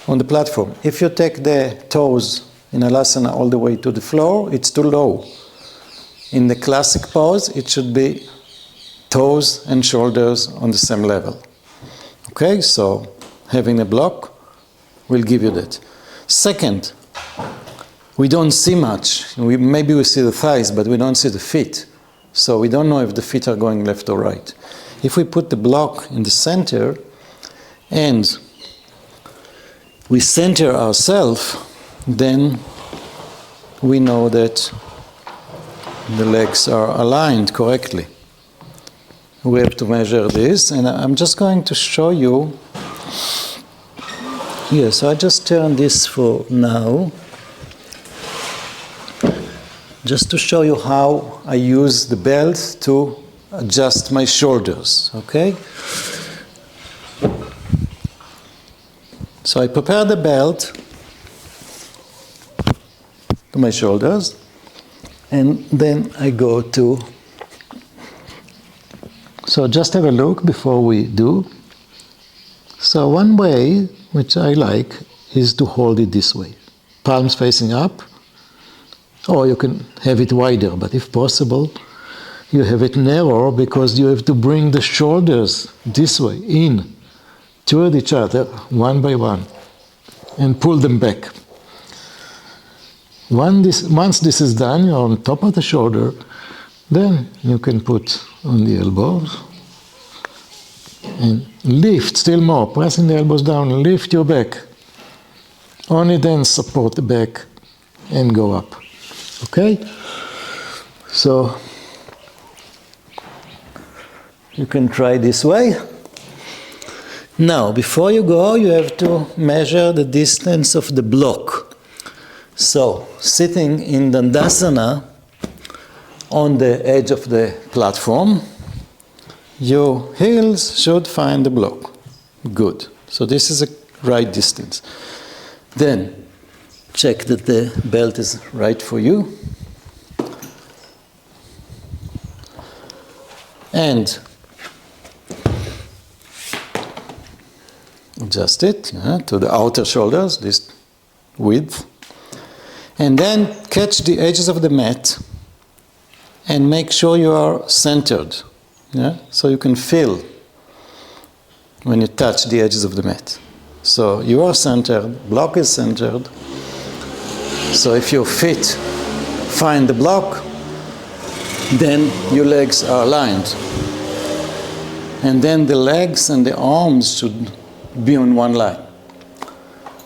on the platform. If you take the toes in halasana all the way to the floor, it's too low. In the classic pose, it should be toes and shoulders on the same level. Okay, so having a block will give you that. Second, we don't see much. Maybe we see the thighs, but we don't see the feet. So we don't know if the feet are going left or right. If we put the block in the center and we center ourselves, then we know that the legs are aligned correctly. We have to measure this, and I'm just going to show you. Yeah, so I just turn this for now, just to show you how I use the belt to adjust my shoulders, okay? So I prepare the belt to my shoulders, and then I go to, so just have a look before we do. So one way, which I like, is to hold it this way. Palms facing up, or you can have it wider, but if possible, you have it narrow because you have to bring the shoulders this way, in, toward each other, one by one, and pull them back. Once this is done, you're on top of the shoulder, then you can put on the elbows and lift still more, pressing the elbows down, lift your back. Only then support the back and go up. Okay? So you can try this way. Now, before you go, you have to measure the distance of the block. So, sitting in Dandasana on the edge of the platform, your heels should find the block. Good. So this is a right distance. Then, check that the belt is right for you. And adjust it to the outer shoulders, this width. And then catch the edges of the mat and make sure you are centered. Yeah? So you can feel when you touch the edges of the mat. So you are centered, block is centered. So if your feet find the block, then your legs are aligned. And then the legs and the arms should be on one line.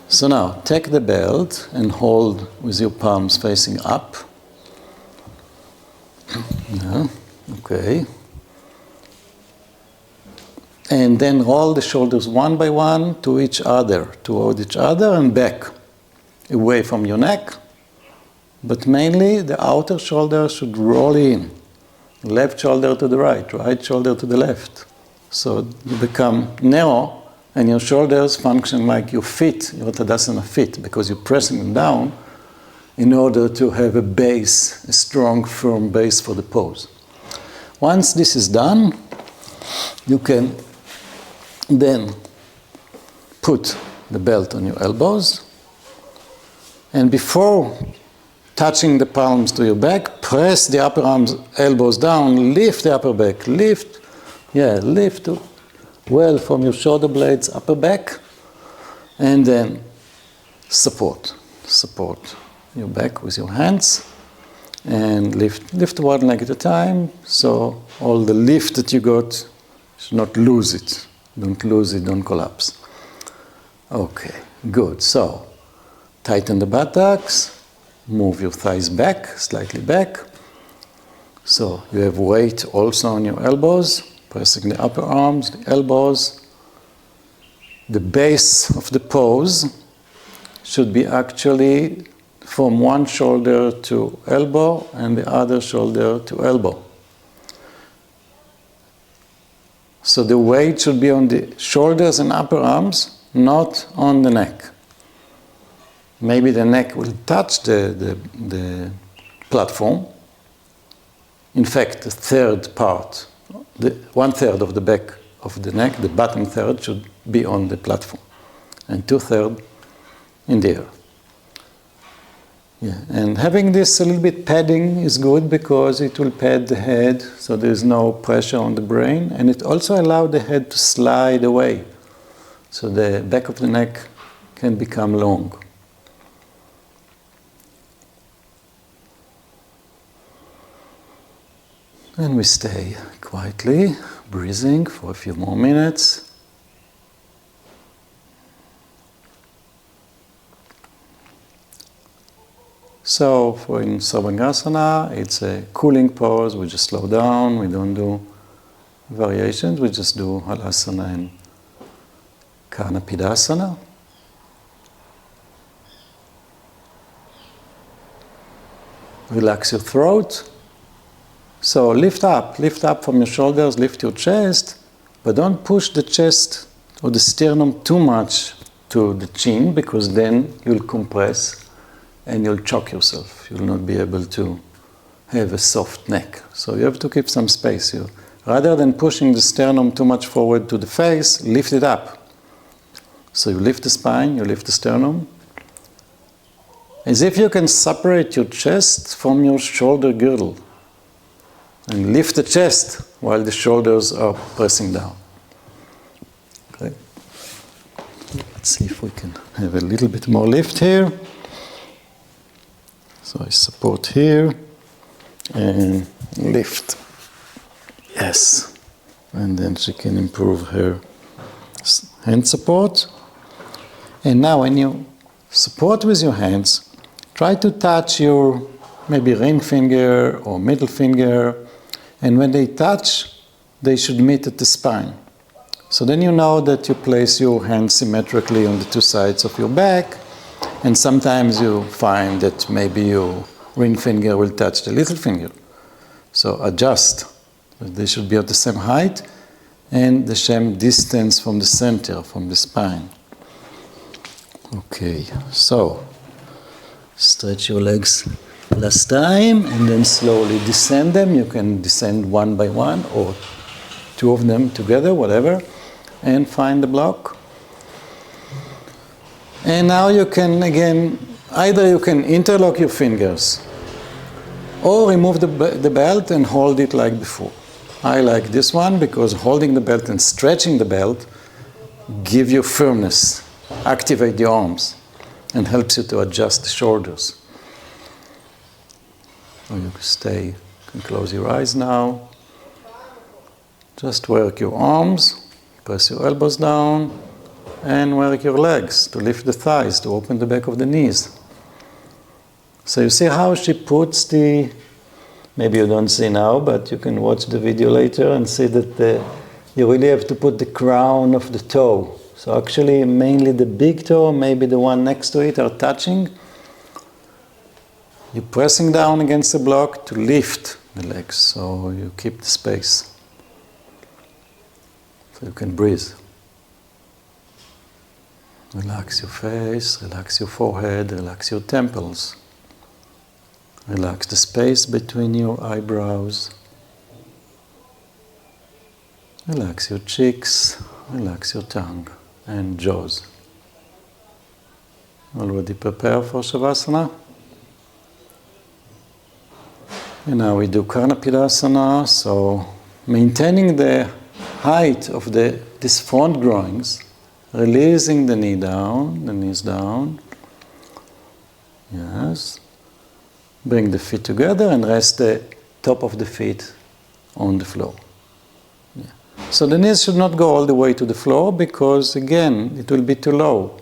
So now, take the belt and hold with your palms facing up. Yeah, okay. And then roll the shoulders one by one to each other, toward each other and back, away from your neck. But mainly the outer shoulder should roll in. Left shoulder to the right, right shoulder to the left. So you become narrow and your shoulders function like your feet, your Tadasana feet, because you're pressing them down in order to have a base, a strong, firm base for the pose. Once this is done, you can then put the belt on your elbows. And before touching the palms to your back, press the upper arms, elbows down, lift the upper back, lift well from your shoulder blades, upper back, and then support your back with your hands, and lift one leg at a time, so all the lift that you got, you should not lose it. Don't lose it, don't collapse. Okay, good. So, tighten the buttocks, move your thighs back, slightly back. So, you have weight also on your elbows, pressing the upper arms, the elbows. The base of the pose should be actually from one shoulder to elbow and the other shoulder to elbow. So the weight should be on the shoulders and upper arms, not on the neck. Maybe the neck will touch the platform. In fact, the third part, one third of the back of the neck, the bottom third should be on the platform, and 2/3 in the air. Yeah, and having this a little bit padding is good because it will pad the head, so there's no pressure on the brain, and it also allows the head to slide away, so the back of the neck can become long. And we stay quietly, breathing for a few more minutes. So for in Sarvangasana, it's a cooling pose. We just slow down. We don't do variations. We just do Halasana and Kanapidasana. Relax your throat. So lift up from your shoulders, lift your chest, but don't push the chest or the sternum too much to the chin, because then you'll compress and you'll choke yourself. You'll not be able to have a soft neck. So you have to keep some space. Rather than pushing the sternum too much forward to the face, lift it up. So you lift the spine, you lift the sternum, as if you can separate your chest from your shoulder girdle. And lift the chest while the shoulders are pressing down. Okay. Let's see if we can have a little bit more lift here. So I support here and lift. Yes. And then she can improve her hand support. And now when you support with your hands, try to touch your maybe ring finger or middle finger. And when they touch, they should meet at the spine. So then you know that you place your hands symmetrically on the two sides of your back. And sometimes you find that maybe your ring finger will touch the little finger. So adjust. They should be at the same height and the same distance from the center, from the spine. Okay, so stretch your legs last time, and then slowly descend them. You can descend one by one or two of them together, whatever, and find the block. And now you can again, either you can interlock your fingers or remove the belt and hold it like before. I like this one because holding the belt and stretching the belt give you firmness, activate the arms, and helps you to adjust the shoulders. So you can close your eyes now. Just work your arms, press your elbows down, and work your legs to lift the thighs, to open the back of the knees. So you see how she puts maybe you don't see now, but you can watch the video later and see that you really have to put the crown of the toe. So actually, mainly the big toe, maybe the one next to it, are touching. You're pressing down against the block to lift the legs, so you keep the space. So you can breathe. Relax your face, relax your forehead, relax your temples. Relax the space between your eyebrows. Relax your cheeks, relax your tongue and jaws. Already prepared for Shavasana? And now we do Karnapidasana, so maintaining the height of these front groins, releasing the knees down. Yes. Bring the feet together and rest the top of the feet on the floor. Yeah. So the knees should not go all the way to the floor because, again, it will be too low.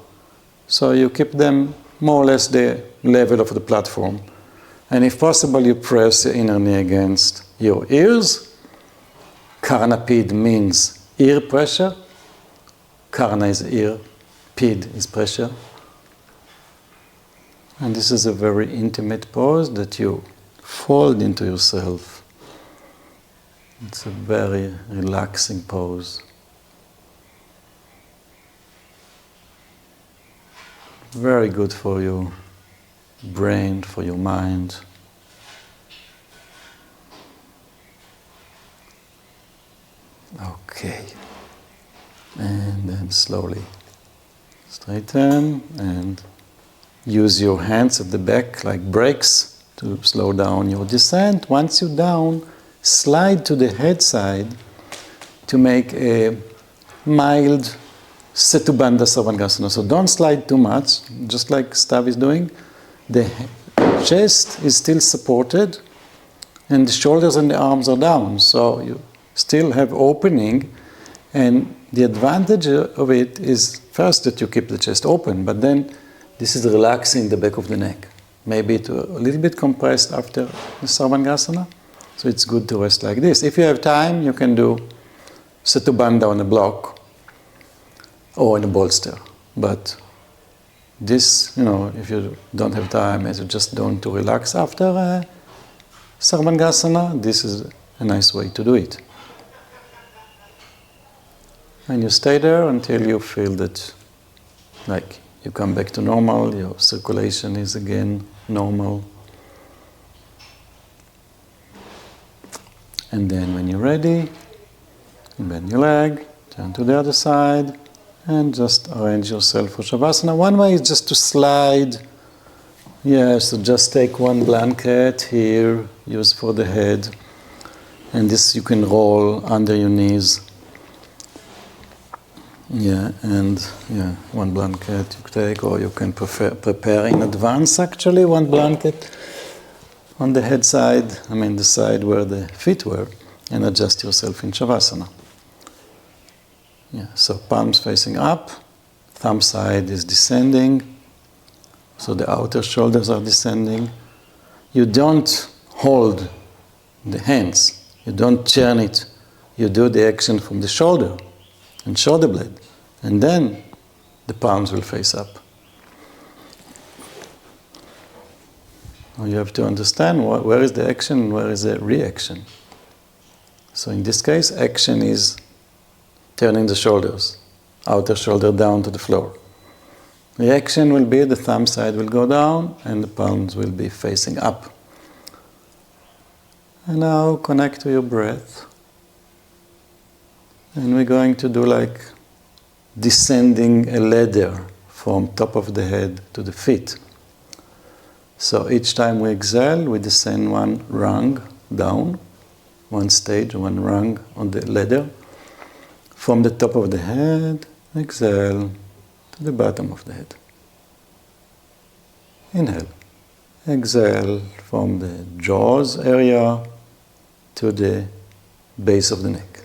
So you keep them more or less the level of the platform. And if possible, you press your inner knee against your ears. Karnapid means ear pressure. Karna is ear, pid is pressure. And this is a very intimate pose that you fold into yourself. It's a very relaxing pose. Very good for your brain, for your mind. Okay. And then slowly straighten and use your hands at the back like brakes to slow down your descent. Once you're down, slide to the head side to make a mild Setubandha Sarvangasana. So don't slide too much, just like Stav is doing. The chest is still supported and the shoulders and the arms are down. So you still have opening, and the advantage of it is first that you keep the chest open, but then this is relaxing the back of the neck. Maybe it's a little bit compressed after the Sarvangasana, so it's good to rest like this. If you have time, you can do Setubandha on a block or in a bolster. But this, if you don't have time, as you just don't to relax after Sarvangasana, this is a nice way to do it. And you stay there until you feel that, like, you come back to normal, your circulation is again normal. And then when you're ready, bend your leg, turn to the other side, and just arrange yourself for Shavasana. One way is just to slide. So just take one blanket here, use for the head, and this you can roll under your knees. One blanket you take, or you can prepare in advance actually one blanket on the head side, the side where the feet were, and adjust yourself in Shavasana. So palms facing up, thumb side is descending, so the outer shoulders are descending. You don't hold the hands, you don't turn it, you do the action from the shoulder and shoulder blade, and then the palms will face up. Now you have to understand where is the action and where is the reaction. So in this case, action is turning the shoulders, outer shoulder down to the floor. Reaction will be the thumb side will go down and the palms will be facing up. And now connect to your breath. And we're going to do like descending a ladder from top of the head to the feet. So each time we exhale, we descend one rung down, one stage, one rung on the ladder, from the top of the head Exhale to the bottom of the head. Inhale. Exhale from the jaws area to the base of the neck.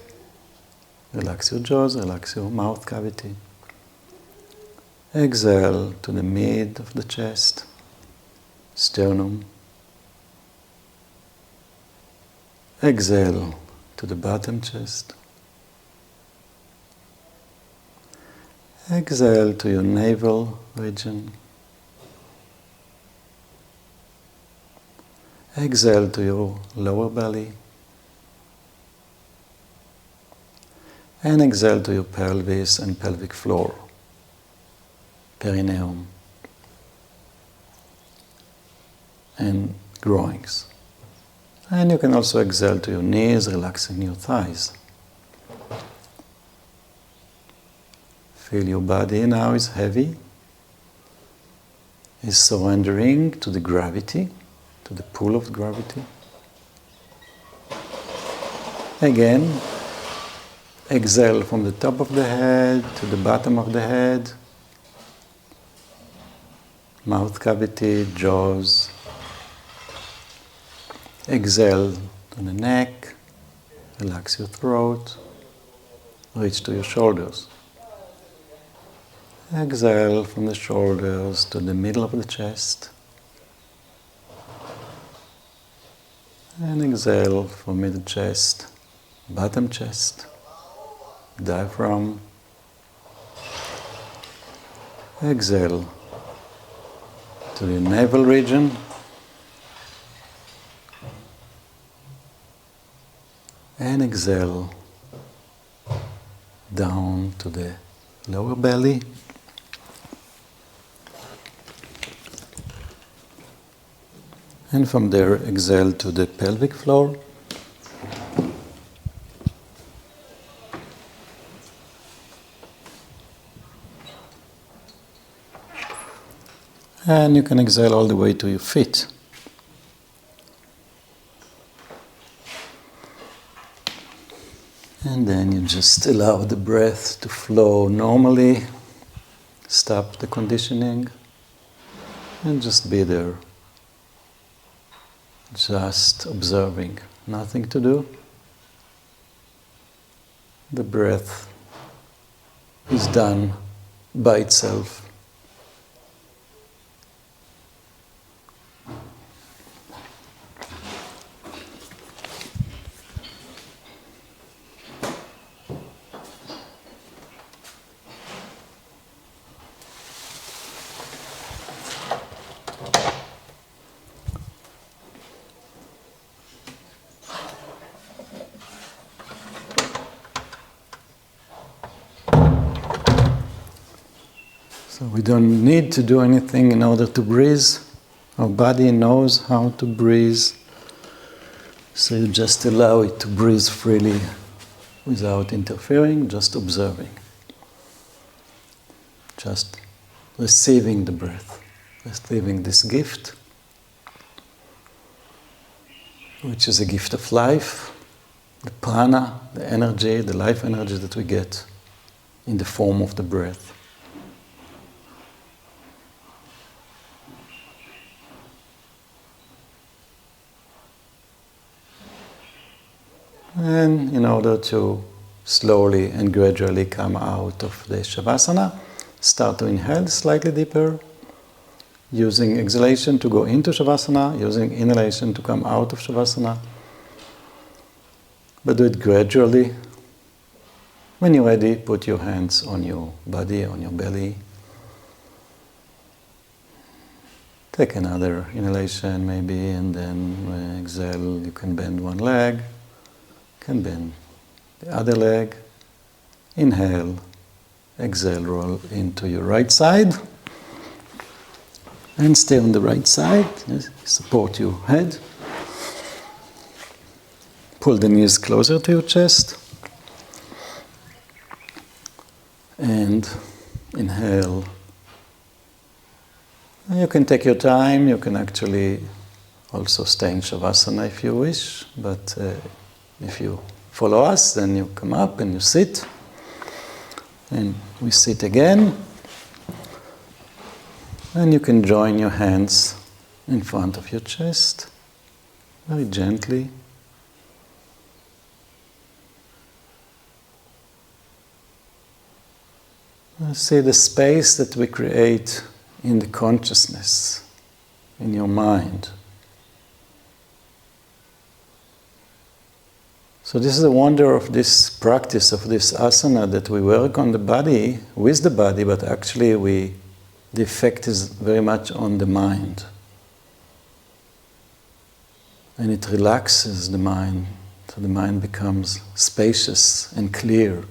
Relax your jaws, relax your mouth cavity. Exhale to the mid of the chest, sternum. Exhale to the bottom chest. Exhale to your navel region. Exhale to your lower belly. And exhale to your pelvis and pelvic floor, perineum, and groins. And you can also exhale to your knees, relaxing your thighs. Feel your body now is heavy, is surrendering to the gravity, to the pull of gravity. Again, exhale from the top of the head to the bottom of the head, mouth cavity, jaws. Exhale to the neck, relax your throat, reach to your shoulders. Exhale from the shoulders to the middle of the chest. And exhale from middle chest, bottom chest, diaphragm. Exhale to the navel region. And exhale down to the lower belly. And from there, exhale to the pelvic floor. And you can exhale all the way to your feet. And then you just allow the breath to flow normally. Stop the conditioning and just be there. Just observing, nothing to do. The breath is done by itself. So we don't need to do anything in order to breathe. Our body knows how to breathe. So you just allow it to breathe freely without interfering, just observing. Just receiving the breath, receiving this gift, which is a gift of life, the prana, the energy, the life energy that we get in the form of the breath. And in order to slowly and gradually come out of the Shavasana, start to inhale slightly deeper, using exhalation to go into Shavasana, using inhalation to come out of Shavasana. But do it gradually. When you're ready, put your hands on your body, on your belly. Take another inhalation maybe, and then when you exhale, you can bend one leg. Can bend the other leg. Inhale, exhale, roll into your right side. And stay on the right side. Support your head. Pull the knees closer to your chest. And inhale. And you can take your time. You can actually also stay in Shavasana if you wish. But if you follow us, then you come up and you sit. And we sit again. And you can join your hands in front of your chest, very gently. See the space that we create in the consciousness, in your mind. So this is the wonder of this practice, of this asana, that we work on the body, with the body, but actually the effect is very much on the mind. And it relaxes the mind, so the mind becomes spacious and clear.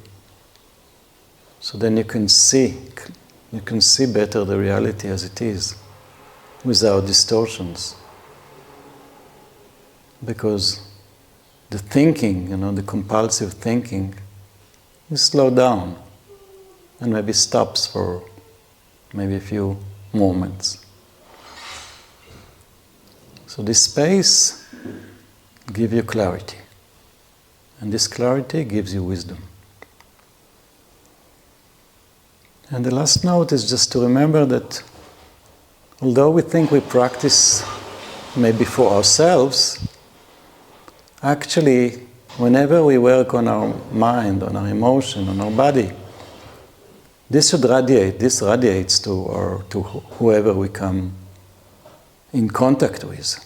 So then you can see better the reality as it is, without distortions. Because the thinking, the compulsive thinking, is slowed down and maybe stops for maybe a few moments. So this space gives you clarity, and this clarity gives you wisdom. And the last note is just to remember that although we think we practice maybe for ourselves, actually, whenever we work on our mind, on our emotion, on our body, this radiates to whoever we come in contact with.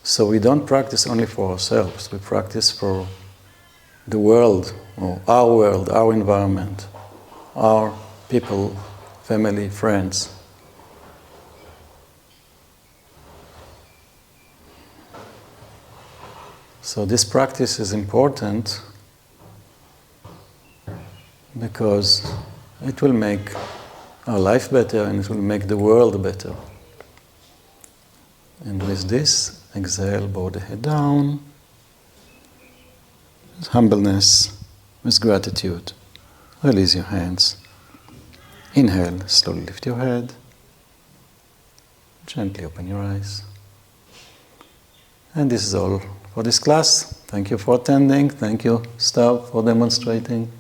So we don't practice only for ourselves, we practice for the world, or our environment, our people, family, friends. So this practice is important because it will make our life better and it will make the world better. And with this, exhale, bow the head down, with humbleness, with gratitude. Release your hands. Inhale, slowly lift your head. Gently open your eyes. And this is all for this class. Thank you for attending. Thank you, Stav, for demonstrating.